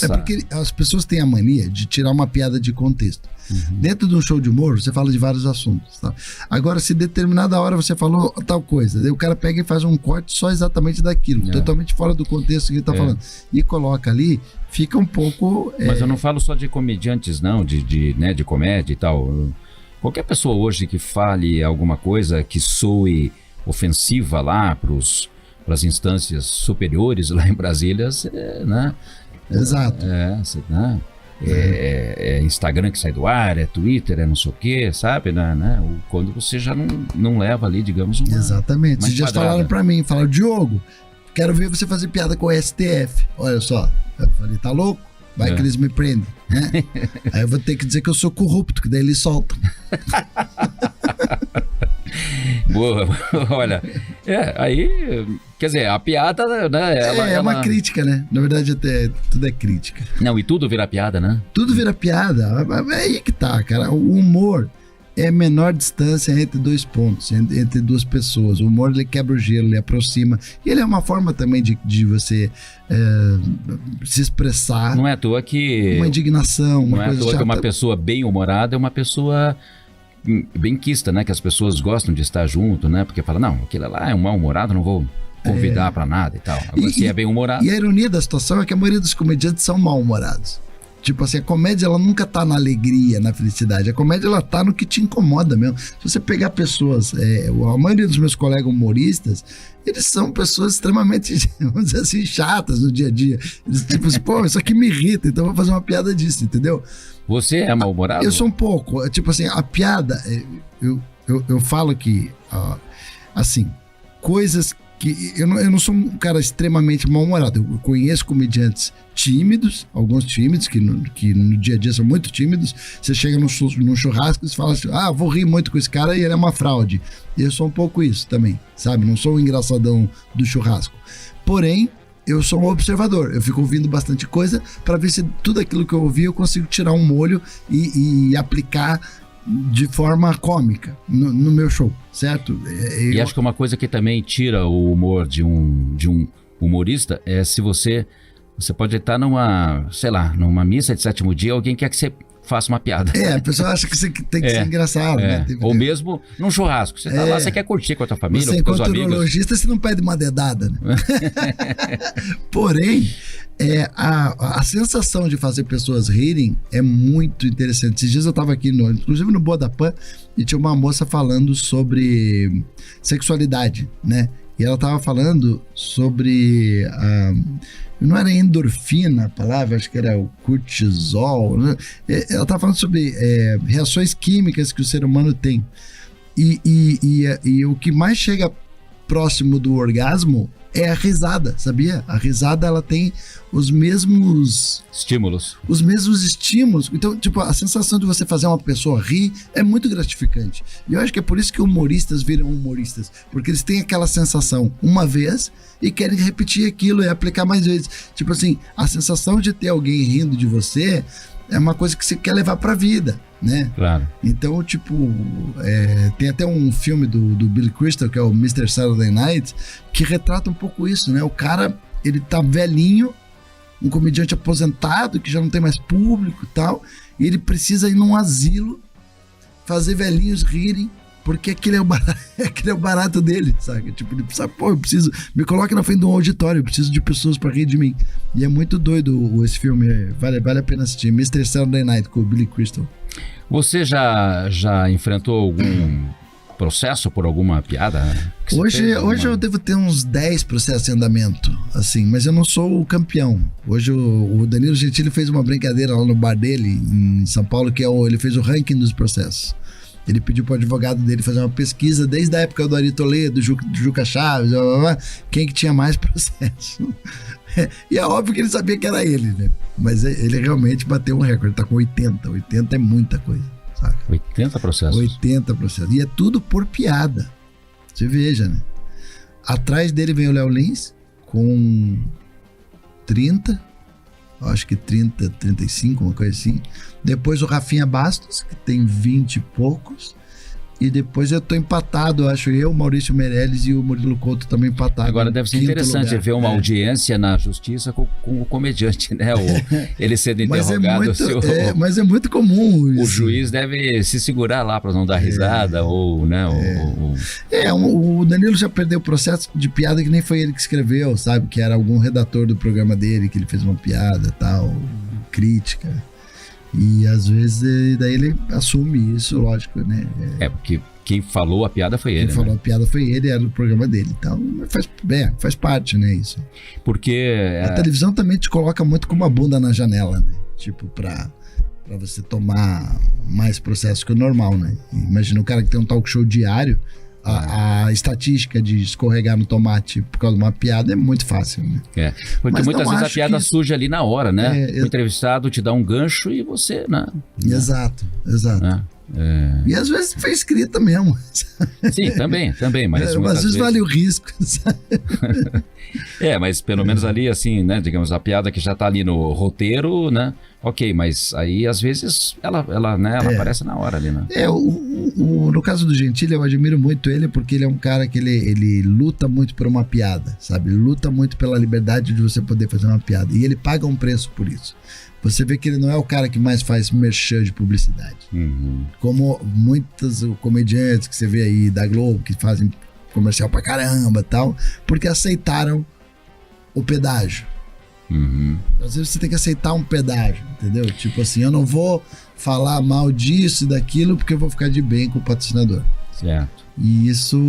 porque as pessoas têm a mania de tirar uma piada de contexto. Dentro de um show de humor, você fala de vários assuntos. Tá? Agora, se determinada hora você falou tal coisa, daí o cara pega e faz um corte só exatamente daquilo, totalmente fora do contexto que ele tá falando. E coloca ali, fica um pouco... Mas eu não falo só de comediantes, não, de comédia e tal. Qualquer pessoa hoje que fale alguma coisa que soe ofensiva lá para as instâncias superiores lá em Brasília, né? Exato. É Instagram que sai do ar, é Twitter, é não sei o que, sabe? Né? Quando você já não leva ali, digamos, Exatamente. Vocês já falaram pra mim, falaram, Diogo, quero ver você fazer piada com o STF. Olha só, eu falei, tá louco? Vai que eles me prendem, né? Aí eu vou ter que dizer que eu sou corrupto, que daí eles soltam. Boa, olha, aí, quer dizer, a piada, né? É uma crítica, né? Na verdade, até tudo é crítica. Não, e tudo vira piada, né? Tudo vira piada. É aí que tá, cara. O humor é a menor distância entre dois pontos, entre duas pessoas. O humor, ele quebra o gelo, ele aproxima. E ele é uma forma também de você se expressar. Não é à toa que... Uma indignação, uma coisa chata. Não é à toa que uma pessoa bem-humorada é uma pessoa... benquista, né? Que as pessoas gostam de estar junto, né? Porque fala, não, aquele lá é um mal-humorado, não vou convidar pra nada e tal. Agora, se é bem-humorado... E a ironia da situação é que a maioria dos comediantes são mal-humorados. Tipo assim, a comédia, ela nunca tá na alegria, na felicidade. A comédia, ela tá no que te incomoda mesmo. Se você pegar pessoas, a maioria dos meus colegas humoristas, eles são pessoas extremamente, vamos dizer assim, chatas no dia a dia. Eles, tipo assim, pô, isso aqui me irrita, então eu vou fazer uma piada disso, entendeu? Você é mal-humorado? Eu sou um pouco. Tipo assim, a piada, eu falo que, assim, coisas que... Eu não sou um cara extremamente mal-humorado. Eu conheço comediantes tímidos, alguns tímidos, que no dia a dia são muito tímidos. Você chega num churrasco e você fala assim, vou rir muito com esse cara e ele é uma fraude. Eu sou um pouco isso também, sabe? Não sou o engraçadão do churrasco. Porém, eu sou um observador. Eu fico ouvindo bastante coisa para ver se tudo aquilo que eu ouvi eu consigo tirar um molho e aplicar de forma cômica no meu show, certo? E acho que uma coisa que também tira o humor de um humorista é se você pode estar numa missa de sétimo dia, alguém quer que você faça uma piada. A pessoa acha que você tem que ser engraçado, né? Ou mesmo num churrasco. Você tá lá, você quer curtir com a tua família, você ou com os amigos. Você encontra o urologista, você não pede uma dedada, né? Porém, a sensação de fazer pessoas rirem é muito interessante. Esses dias eu tava aqui, inclusive no Boa da Pan, e tinha uma moça falando sobre sexualidade, né? E ela tava falando sobre... não era endorfina a palavra, acho que era o cortisol, né? Ela tava falando sobre reações químicas que o ser humano tem. E o que mais chega próximo do orgasmo é a risada, sabia? A risada, ela tem os mesmos... estímulos. Os mesmos estímulos. Então, tipo, a sensação de você fazer uma pessoa rir é muito gratificante. E eu acho que é por isso que humoristas viram humoristas. Porque eles têm aquela sensação uma vez e querem repetir aquilo e aplicar mais vezes. Tipo assim, a sensação de ter alguém rindo de você é uma coisa que você quer levar pra vida, né? Claro. Então, tipo, tem até um filme do Billy Crystal, que é o Mr. Saturday Night, que retrata um pouco isso, né? O cara, ele tá velhinho, um comediante aposentado, que já não tem mais público e tal, e ele precisa ir num asilo, fazer velhinhos rirem, porque aquele é o barato dele, sabe? Tipo, ele precisa, me coloque na frente de um auditório, eu preciso de pessoas pra rir de mim. E é muito doido esse filme, vale a pena assistir, Mr. Saturday Night, com o Billy Crystal. Você já enfrentou algum processo por alguma piada? Hoje eu devo ter uns 10 processos em andamento, assim, mas eu não sou o campeão. Hoje o Danilo Gentili fez uma brincadeira lá no bar dele, em São Paulo, que ele fez o ranking dos processos. Ele pediu para o advogado dele fazer uma pesquisa desde a época do Ari Toledo, do Juca Chaves, quem que tinha mais processo. E é óbvio que ele sabia que era ele, né? Mas ele realmente bateu um recorde, ele tá com 80. 80 é muita coisa, sabe? 80 processos? 80 processos. E é tudo por piada. Você veja, né? Atrás dele vem o Léo Lins com 30, acho que 30, 35, uma coisa assim. Depois o Rafinha Bastos, que tem 20 e poucos. E depois eu tô empatado, acho o Maurício Meirelles e o Murilo Couto também empatados. Agora deve ser interessante ver uma audiência na justiça com o comediante, né? Ele sendo interrogado. Mas é muito comum isso. O juiz deve se segurar lá para não dar risada, ou, né? O Danilo já perdeu o processo de piada que nem foi ele que escreveu, sabe? Que era algum redator do programa dele, que ele fez uma piada e tal, crítica. E às vezes daí ele assume isso, lógico, né? Porque quem falou a piada foi ele. Quem falou a piada foi ele, era o programa dele. Então faz parte, né? Isso. Porque a televisão também te coloca muito com uma bunda na janela, né? Tipo, pra você tomar mais processo que o normal, né? Imagina o cara que tem um talk show diário. A estatística de escorregar no tomate por causa de uma piada é muito fácil, né? Porque muitas vezes a piada surge ali na hora, né? O entrevistado te dá um gancho e você, né? Exato. E às vezes foi escrita mesmo. Sim, também, mas às vezes vale o risco, sabe? Mas pelo menos ali, assim, né? Digamos, a piada que já tá ali no roteiro, né? Ok, mas aí às vezes ela aparece na hora ali, né? No caso do Gentili, eu admiro muito ele porque ele é um cara que ele luta muito por uma piada, sabe? Ele luta muito pela liberdade de você poder fazer uma piada. E ele paga um preço por isso. Você vê que ele não é o cara que mais faz merchan de publicidade. Uhum. Como muitos comediantes que você vê aí da Globo, que fazem comercial pra caramba e tal, porque aceitaram o pedágio. Às vezes você tem que aceitar um pedágio, entendeu? Tipo assim, eu não vou falar mal disso e daquilo porque eu vou ficar de bem com o patrocinador. Certo. E isso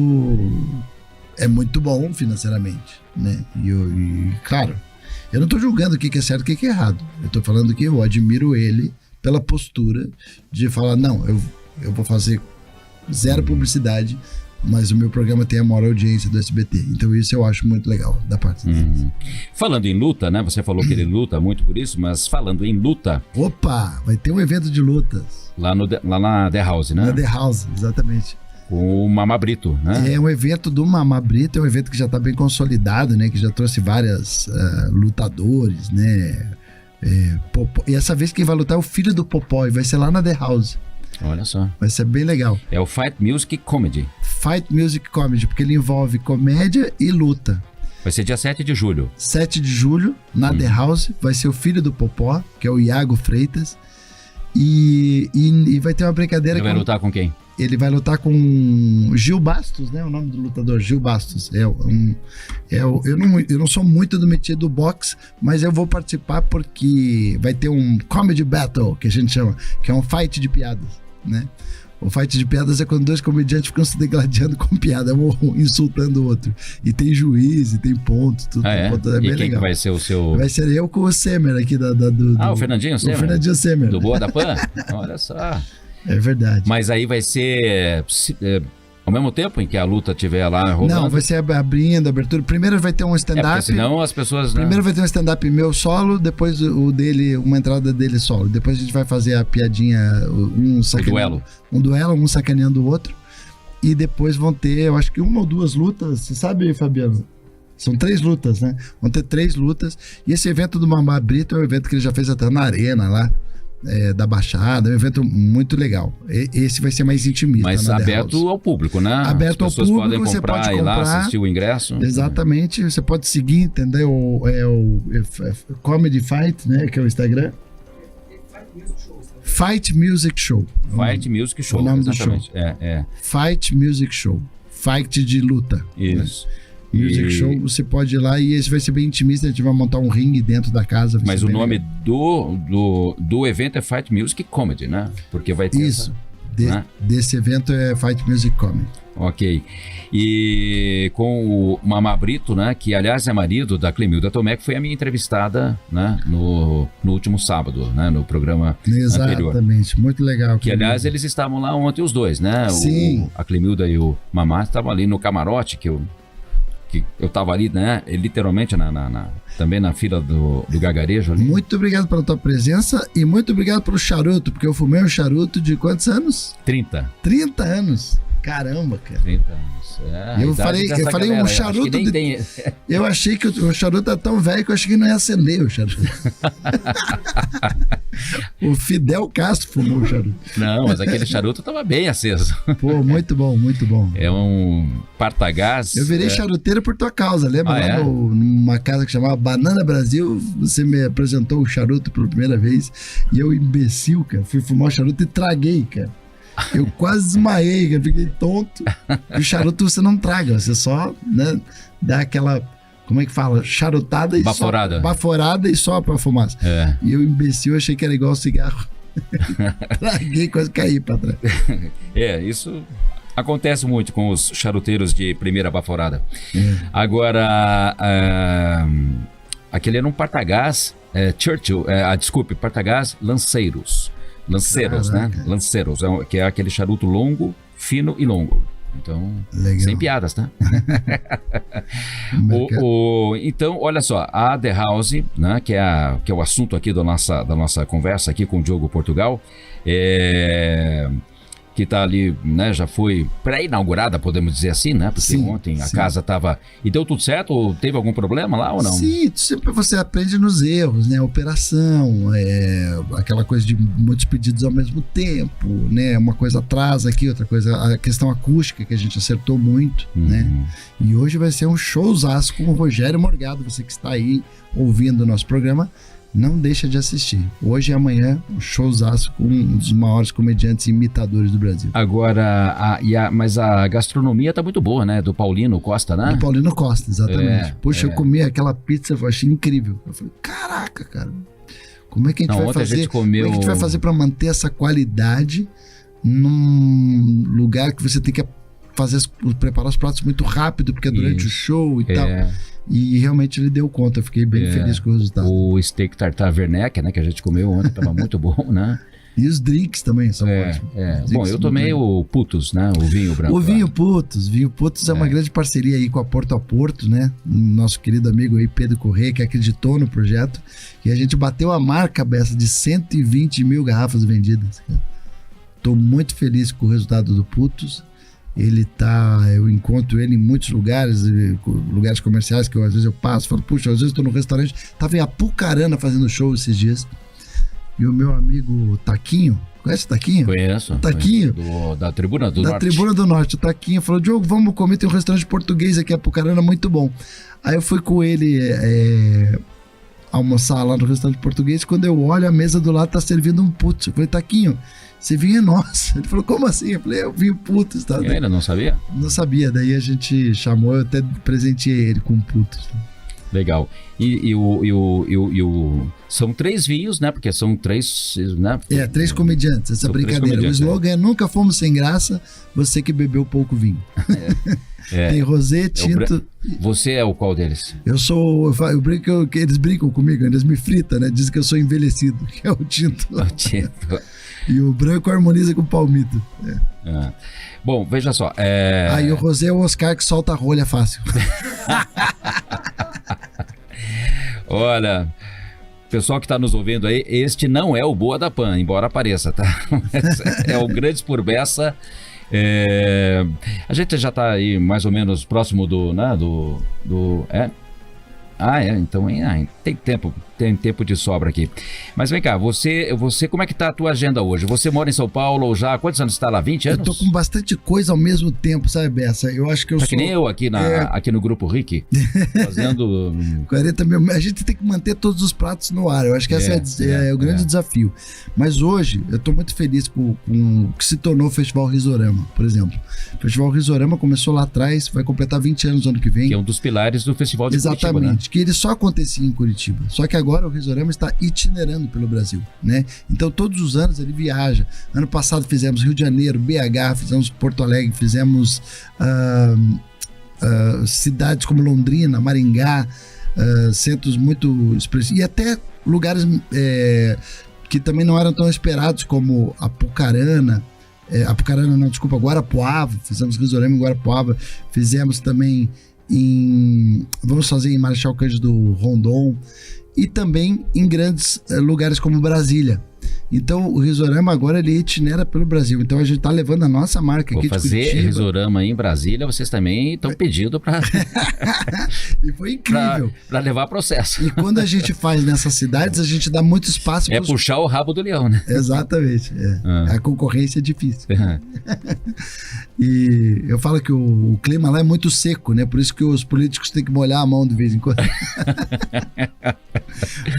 é muito bom financeiramente, né? E claro, eu não tô julgando o que é certo e o que é errado. Eu tô falando que eu admiro ele pela postura de falar, não, eu vou fazer zero publicidade, mas o meu programa tem a maior audiência do SBT. Então isso eu acho muito legal da parte deles. Falando em luta, né? Você falou que ele luta muito por isso, mas falando em luta... Opa, vai ter um evento de lutas. Lá na The House, né? Na The House, exatamente. Com o Mamá Brito, né? É um evento do Mamá Brito, é um evento que já está bem consolidado, né? Que já trouxe vários lutadores, né? E essa vez quem vai lutar é o filho do Popó, e vai ser lá na The House. Olha só. Vai ser bem legal. É o Fight Music Comedy. Fight Music Comedy, porque ele envolve comédia e luta. Vai ser dia 7 de julho. 7 de julho, na The House, vai ser o filho do Popó, que é o Iago Freitas. E vai ter uma brincadeira. Ele vai lutar com quem? Ele vai lutar com Gil Bastos, né? O nome do lutador, Gil Bastos. Eu não sou muito do métier do boxe, mas eu vou participar porque vai ter um comedy battle, que a gente chama, que é um fight de piadas, né? O fight de piadas é quando dois comediantes ficam se degladiando com piada, um insultando o outro. E tem juiz, e tem ponto, tudo. Ponto, e bem quem legal. Que vai ser o seu... Vai ser eu com o Semer aqui do o Fernandinho Semer? O Fernandinho Semer. Do Boa da Pan? Olha só. É verdade. Mas aí vai ser ao mesmo tempo em que a luta estiver lá rolando? Não, vai ser abrindo, abertura. Primeiro vai ter um stand-up. Senão as pessoas... Primeiro vai ter um stand-up meu solo, depois o dele, uma entrada dele solo. Depois a gente vai fazer a piadinha, um duelo, um sacaneando o outro. E depois vão ter, eu acho que 1 ou 2 lutas. Você sabe, Fabiano? São 3 lutas, né? Vão ter 3 lutas. E esse evento do Mamá Brito é um evento que ele já fez até na arena lá. Da Baixada, é um evento muito legal. Esse vai ser mais intimista. Mas aberto ao público, né? Aberto ao público, podem comprar, você pode comprar e lá assistir o ingresso. Exatamente, você pode seguir, entendeu? O Comedy Fight, né? Que é o Instagram. Fight Music Show. Fight Music Show, o nome exatamente. Do show. Fight Music Show. Fight de luta. Isso. Né? Music Show, você pode ir lá e esse vai ser bem intimista, a gente vai montar um ringue dentro da casa. Mas o nome do evento é Fight Music Comedy, né? Porque vai ter isso, desse evento é Fight Music Comedy. Ok. E com o Mamá Brito, né? Que aliás é marido da Clemilda Tomé, que foi a minha entrevistada, né? No último sábado, né? No programa anterior. Exatamente, muito legal. Que aliás eles estavam lá ontem os dois, né? Sim. A Clemilda e o Mamá estavam ali no camarote, que eu tava ali, né? Literalmente também na fila do gargarejo ali. Muito obrigado pela tua presença e muito obrigado pelo charuto, porque eu fumei um charuto de quantos anos? 30. 30 anos. Caramba, cara. 30 anos. Eu falei um charuto. Eu achei que o charuto é tão velho que eu achei que não ia acender o charuto. O Fidel Castro fumou o charuto. Não, mas aquele charuto tava bem aceso. Pô, muito bom, muito bom. É um Partagás. Eu virei charuteiro por tua causa, lembra? Numa casa que chamava Banana Brasil, você me apresentou o charuto pela primeira vez e eu, imbecil, cara, fui fumar o charuto e traguei, cara. Eu quase desmaiei, cara, fiquei tonto. E o charuto você não traga, você só, né, dá aquela, como é que fala? Charutada e baforada. Baforada e sopra a fumaça. E eu, imbecil, achei que era igual cigarro. Traguei, quase caí pra trás. Isso acontece muito com os charuteiros de primeira baforada. Agora, aquele era um Partagás Churchill, desculpe, Partagás Lanceiros. Lanceiros, né? Lanceiros, que é aquele charuto longo, fino e longo. Então, legal. Sem piadas, tá? Então, olha só, a The House, né, que é o assunto aqui da nossa conversa aqui com o Diogo Portugal, que está ali, né, já foi pré-inaugurada, podemos dizer assim, né? Porque ontem a casa estava... E deu tudo certo? Ou teve algum problema lá ou não? Sim, sempre você aprende nos erros, né? Operação, aquela coisa de muitos pedidos ao mesmo tempo, né? Uma coisa atrasa aqui, outra coisa... A questão acústica, que a gente acertou muito, né? E hoje vai ser um showzaço com o Rogério Morgado, você que está aí ouvindo o nosso programa. não deixa de assistir. Hoje e amanhã, um showzaço com um dos maiores comediantes e imitadores do Brasil. Agora, mas a gastronomia tá muito boa, né? Do Paulino Costa, né? Do Paulino Costa, exatamente. Puxa, é. eu comi aquela pizza, eu achei incrível. Eu falei, caraca, cara, como é que a gente vai fazer? A gente comeu... Como é que a gente vai fazer para manter essa qualidade num lugar que você tem que preparar os pratos muito rápido, porque é durante o show e tal. E realmente ele deu conta, eu fiquei bem feliz com o resultado. O steak tartar Werneck, né, que a gente comeu ontem, tava muito bom, né? E os drinks também são ótimos. Bom, eu tomei o Putos, né, o vinho branco. O vinho Putos. Vinho Putos é uma grande parceria aí com a Porto a Porto, né? Nosso querido amigo aí, Pedro Corrêa, que acreditou no projeto. E a gente bateu a marca, Bessa, de 120 mil garrafas vendidas. Tô muito feliz com o resultado do Putos. Eu encontro ele em muitos lugares comerciais que às vezes eu passo, falo, puxa, às vezes estou no restaurante, tava em Apucarana fazendo show esses dias, e o meu amigo Taquinho, conhece o Taquinho? Conheço. Taquinho. Da Tribuna do Norte. Da Tribuna do Norte, o Taquinho falou, Diogo, vamos comer, tem um restaurante português aqui em Apucarana muito bom. Aí eu fui com ele almoçar lá no restaurante português, quando eu olho, a mesa do lado tá servindo um Putos. Eu falei, Taquinho, esse vinho é nosso. Ele falou, como assim? Eu falei, eu vinho Putos. Tá? E ainda não sabia? Não sabia, daí a gente chamou, eu até presenteei ele com Putos. Legal. São 3 vinhos, né? Porque são 3, né? 3 comediantes, essa brincadeira. O slogan é nunca fomos sem graça, você que bebeu pouco vinho. Tem rosé, tinto. Você é o qual deles? Eu brinco, eles brincam comigo, eles me fritam, né? Dizem que eu sou envelhecido, que é o tinto. O tinto. E o branco harmoniza com o palmito. Bom, veja só. Aí o rosé é o Oscar que solta a rolha fácil. Olha, pessoal que está nos ouvindo aí, este não é o Boa da Pan, embora apareça, tá? É o Grandes por Bessa. A gente já está aí mais ou menos próximo então tem tempo de sobra aqui. Mas vem cá, você como é que tá a tua agenda hoje? Você mora em São Paulo ou já, quantos anos você está lá? 20 anos? Eu tô com bastante coisa ao mesmo tempo, sabe, Bessa? Eu acho que eu sou... que nem eu aqui no Grupo Rick, fazendo... 40 mil... A gente tem que manter todos os pratos no ar, eu acho que esse é o grande desafio. Mas hoje, eu tô muito feliz com o que se tornou o Festival Risorama, por exemplo. O Festival Risorama começou lá atrás, vai completar 20 anos no ano que vem. Que é um dos pilares do Festival de Curitiba, né? Exatamente, que ele só acontecia em Curitiba. Só que agora o Risorama está itinerando pelo Brasil, né? Então todos os anos ele viaja. Ano passado fizemos Rio de Janeiro, BH, fizemos Porto Alegre, fizemos cidades como Londrina, Maringá, centros muito expressivos, e até lugares que também não eram tão esperados, como Apucarana, Guarapuava, fizemos Risorama em Guarapuava, fizemos também vamos fazer em Marechal Cândido Rondon, e também em grandes lugares como Brasília. Então o Risorama agora ele itinera pelo Brasil, então a gente está levando a nossa marca aqui de Curitiba. Fazer Risorama em Brasília, vocês também estão pedindo para e foi incrível para levar processo. E quando a gente faz nessas cidades, a gente dá muito espaço puxar o rabo do leão, né? Exatamente, a concorrência é difícil. E eu falo que o clima lá é muito seco, né? Por isso que os políticos têm que molhar a mão de vez em quando.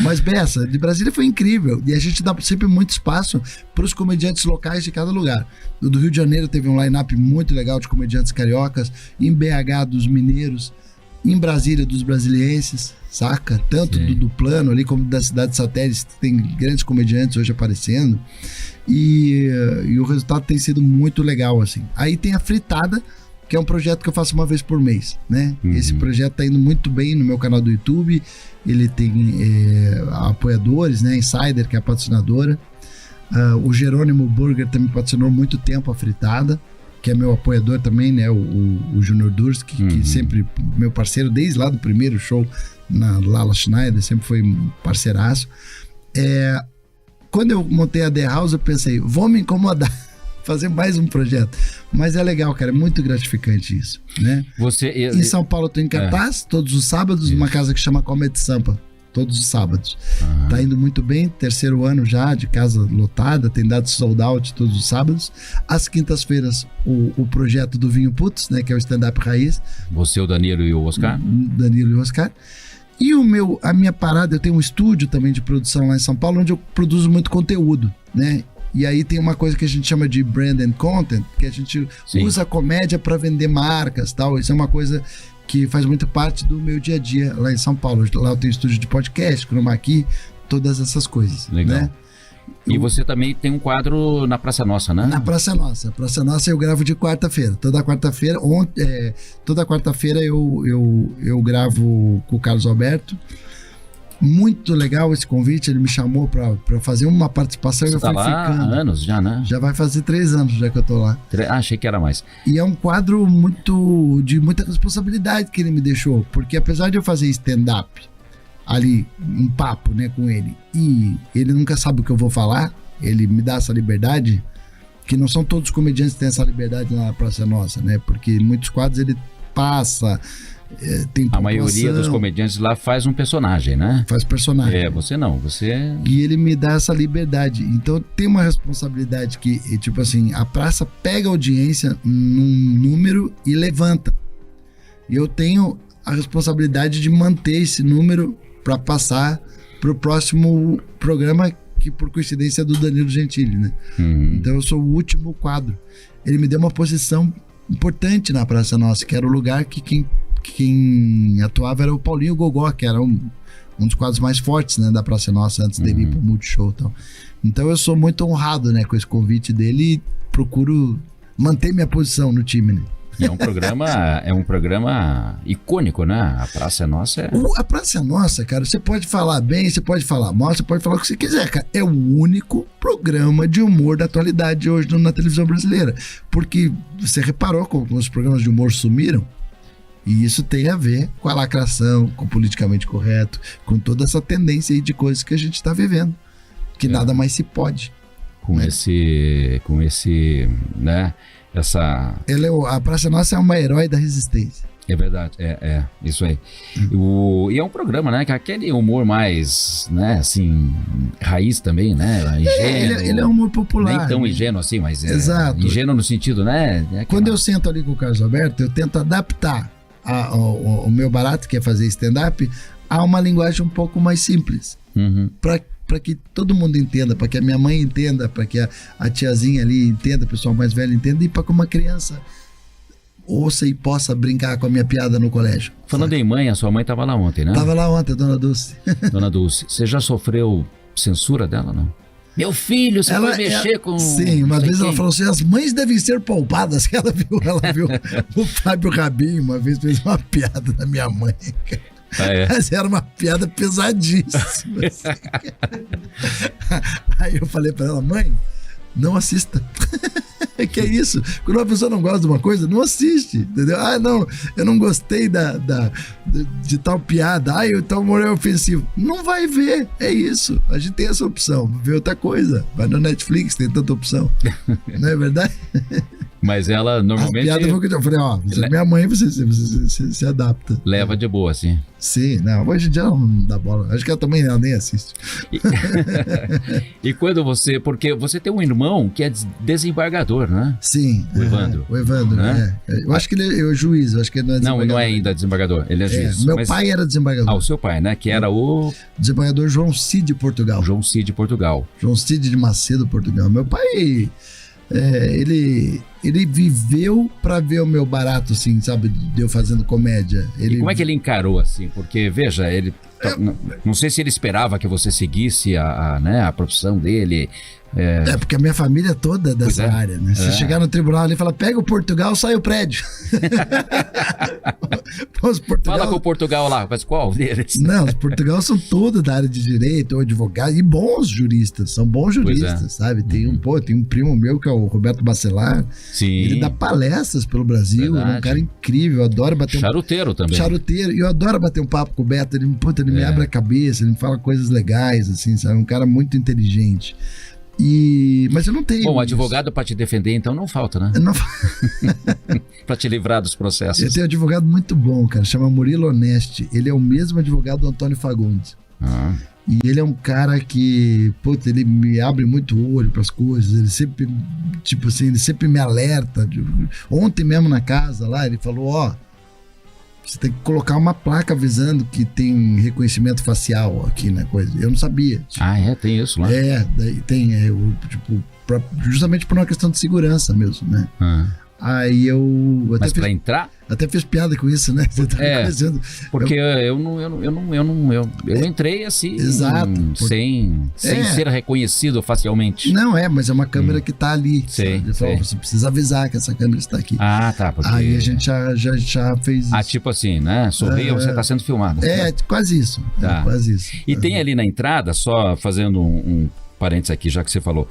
Mas Bessa, de Brasília foi incrível, e a gente dá sempre muito espaço para os comediantes locais de cada lugar. Do Rio de Janeiro teve um line-up muito legal de comediantes cariocas, em BH dos mineiros, em Brasília dos brasilienses, saca? Tanto do plano ali como das cidades satélites, tem grandes comediantes hoje aparecendo, e o resultado tem sido muito legal, assim. Aí tem a Fritada, que é um projeto que eu faço uma vez por mês, né? Esse projeto tá indo muito bem no meu canal do YouTube, ele tem apoiadores, né? Insider, que é a patrocinadora. O Jerônimo Burger também patrocinou muito tempo a Fritada, que é meu apoiador também, né? O Junior Durski, que sempre meu parceiro, desde lá do primeiro show na Lala Schneider, sempre foi parceiraço. Quando eu montei a The House, eu pensei, vou me incomodar, fazer mais um projeto. Mas é legal, cara, é muito gratificante isso, né? Em São Paulo eu tô em cartaz, todos os sábados, numa casa que chama Comedy Sampa, todos os sábados. Tá indo muito bem, 3º ano já de casa lotada, tem dado sold out todos os sábados. Às quintas-feiras, o projeto do Vinho Putos, né, que é o stand-up raiz. Você, o Danilo e o Oscar? Danilo e o Oscar. E a minha parada, eu tenho um estúdio também de produção lá em São Paulo, onde eu produzo muito conteúdo, né? E aí tem uma coisa que a gente chama de brand and content, que a gente usa a comédia para vender marcas e tal. Isso é uma coisa que faz muito parte do meu dia a dia lá em São Paulo. Lá eu tenho estúdio de podcast, chroma key, todas essas coisas. Legal. Né? E você também tem um quadro na Praça Nossa, né? Na Praça Nossa. Praça Nossa eu gravo de quarta-feira. Toda quarta-feira eu gravo com o Carlos Alberto. Muito legal esse convite, ele me chamou pra fazer uma participação. Você eu tá fui lá ficando. há anos já, né? Já vai fazer 3 anos já que eu tô lá. Achei que era mais. E é um quadro de muita responsabilidade que ele me deixou, porque apesar de eu fazer stand-up ali, um papo, né, com ele, e ele nunca sabe o que eu vou falar, ele me dá essa liberdade, que não são todos os comediantes que têm essa liberdade na Praça Nossa, né, porque muitos quadros ele passa... tem a maioria dos comediantes lá faz um personagem, né? Faz personagem. Você não, você... E ele me dá essa liberdade. Então tem uma responsabilidade que, tipo assim, a praça pega a audiência num número e levanta. E eu tenho a responsabilidade de manter esse número para passar pro próximo programa, que por coincidência é do Danilo Gentili, né? Então eu sou o último quadro. Ele me deu uma posição importante na Praça Nossa, que era o lugar que quem atuava era o Paulinho Gogó, que era um dos quadros mais fortes, né, da Praça Nossa, antes dele ir pro Multishow e tal. Então eu sou muito honrado, né, com esse convite dele e procuro manter minha posição no time, né? E é um programa icônico, né? A Praça Nossa é... A Praça Nossa, cara, você pode falar bem, você pode falar mal, você pode falar o que você quiser, cara. É o único programa de humor da atualidade hoje na televisão brasileira. Porque você reparou como os programas de humor sumiram? E isso tem a ver com a lacração, com o politicamente correto, com toda essa tendência aí de coisas que a gente está vivendo. Que nada mais se pode. Com esse, né? A Praça Nossa é uma herói da resistência. É verdade, isso aí. E é um programa, né, que é aquele humor mais, né, assim, raiz também, né, ingênuo. Ele é um humor popular. Nem tão ingênuo assim, mas exato. Ingênuo no sentido, né? Quando eu sento ali com o Carlos Alberto, eu tento adaptar o meu barato, que é fazer stand-up, a uma linguagem um pouco mais simples. Para que todo mundo entenda, para que a minha mãe entenda, para que a tiazinha ali entenda, o pessoal mais velho entenda, e para que uma criança ouça e possa brincar com a minha piada no colégio. Falando em mãe, a sua mãe estava lá ontem, né? Estava lá ontem, Dona Dulce. Dona Dulce, você já sofreu censura dela, não? Meu filho, você vai mexer com... Sim, uma vez ela falou assim, as mães devem ser poupadas. Ela viu o Fábio Rabin uma vez fez uma piada da minha mãe, cara. Mas era uma piada pesadíssima. Aí eu falei pra ela, mãe, não assista. Que é isso? Quando uma pessoa não gosta de uma coisa, não assiste, entendeu? Não, eu não gostei de tal piada, o tal humor é ofensivo. Não vai ver, é isso. A gente tem essa opção, ver outra coisa. Vai no Netflix, tem tanta opção. Não é verdade? Mas ela normalmente... A piada foi que eu falei, você é minha mãe, você se adapta. Leva de boa, assim. Sim, não, hoje em dia ela não dá bola. Acho que ela também nem assiste. E quando porque você tem um irmão que é desembargador, né? Sim. O Evandro. O Evandro, né? Eu acho que ele é juiz, eu acho que ele não é desembargador. Não é ainda desembargador, ele é juiz. Meu pai era desembargador. O seu pai, né? Que era o... Desembargador João Cid Portugal. João Cid Portugal. João Cid de Macedo, Portugal. Meu pai... ele viveu pra ver o meu barato, assim, sabe, de eu fazendo comédia. E como é que ele encarou, assim? Porque, veja, ele... Não sei se ele esperava que você seguisse a profissão dele. Porque a minha família é toda dessa área, né? Se chegar no tribunal ali e falar, pega o Portugal, sai o prédio. Fala com o Portugal lá, mas qual deles? Não, os Portugal são todos da área de direito, ou advogados, e bons juristas, são bons juristas, sabe? Tem um primo meu que é o Roberto Bacelar. Sim. Ele dá palestras pelo Brasil, ele é um cara incrível, eu adoro bater Charuteiro também. Charuteiro, e eu adoro bater um papo com o Beto, ele me abre a cabeça, ele me fala coisas legais, assim, sabe? Um cara muito inteligente. Mas eu não tenho. Bom, advogado para te defender, então não falta, né? Para te livrar dos processos. Eu tenho um advogado muito bom, cara, chama Murilo Onesti. Ele é o mesmo advogado do Antônio Fagundes. E ele é um cara que, ele me abre muito o olho para as coisas. Ele sempre, ele sempre me alerta. Ontem mesmo na casa lá, ele falou: você tem que colocar uma placa avisando que tem reconhecimento facial aqui, né? Coisa. Eu não sabia. Tipo, Tem isso lá? Daí tem, justamente por uma questão de segurança mesmo, né? Aí Mas para entrar? Até fiz piada com isso, né? Você tá dizendo. Porque eu entrei assim, Exato, sem ser reconhecido facialmente. Não mas é uma câmera que tá ali. Sei. Você precisa avisar que essa câmera está aqui. Tá. Porque... Aí a gente já fez isso. Tipo assim, né? Sorria, você tá sendo filmado. Quase isso. Tá. Quase isso. E tem ali na entrada, só fazendo um parênteses aqui, já que você falou,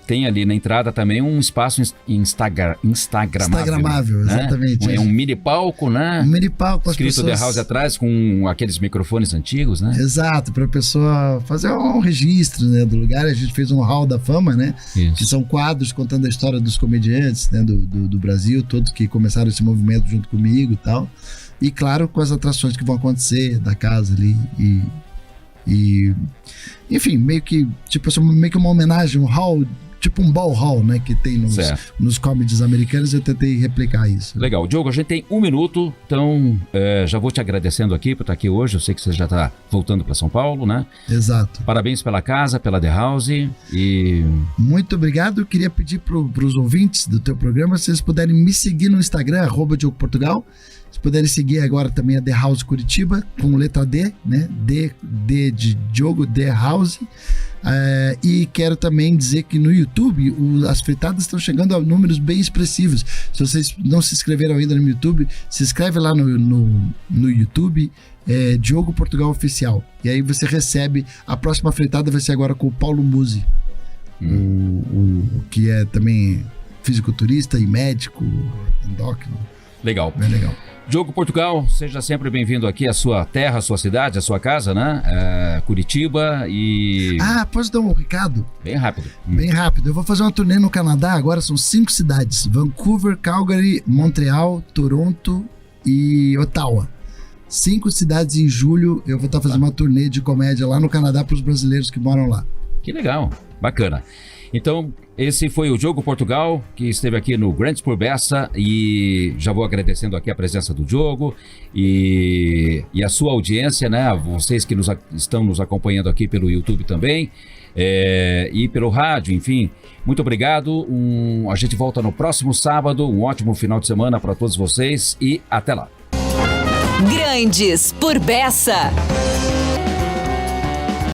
tem ali na entrada também um espaço instagramável, né? Exatamente. É um mini palco, né? Um mini palco com as escrito pessoas... The House atrás, com aqueles microfones antigos, né? Exato, para a pessoa fazer um registro, né, do lugar. A gente fez um hall da fama, né? Isso. Que são quadros contando a história dos comediantes, né, do Brasil, todos que começaram esse movimento junto comigo e tal. E claro, com as atrações que vão acontecer da casa ali enfim, meio que uma homenagem, um hall, tipo um ball hall, né, que tem nos comedies americanos. Eu tentei replicar isso. Legal. Diogo, a gente tem 1 minuto, então já vou te agradecendo aqui por estar aqui hoje. Eu sei que você já está voltando para São Paulo, né? Exato. Parabéns pela casa, pela The House e... Muito obrigado. Eu queria pedir para os ouvintes do teu programa, se vocês puderem me seguir no Instagram, @DiogoPortugal. Se puderem seguir agora também a The House Curitiba, com letra D, né? D de Diogo, The House. E quero também dizer que no YouTube as fritadas estão chegando a números bem expressivos. Se vocês não se inscreveram ainda no YouTube, se inscreve lá no YouTube, Diogo Portugal Oficial. E aí você recebe, a próxima fritada vai ser agora com o Paulo Musi, o que é também fisiculturista e médico, endócrino. Legal. Bem legal. Diogo Portugal, seja sempre bem-vindo aqui à sua terra, à sua cidade, à sua casa, né? Curitiba e... posso dar um recado? Bem rápido. Bem rápido. Eu vou fazer uma turnê no Canadá, agora são 5 cidades. Vancouver, Calgary, Montreal, Toronto e Ottawa. 5 cidades em julho. Eu vou estar fazendo uma turnê de comédia lá no Canadá para os brasileiros que moram lá. Que legal, bacana. Então, esse foi o Diogo Portugal, que esteve aqui no Grandes por Bessa, e já vou agradecendo aqui a presença do Diogo e a sua audiência, né? Vocês que estão nos acompanhando aqui pelo YouTube também, e pelo rádio, enfim. Muito obrigado. A gente volta no próximo sábado. Um ótimo final de semana para todos vocês e até lá. Grandes por Bessa.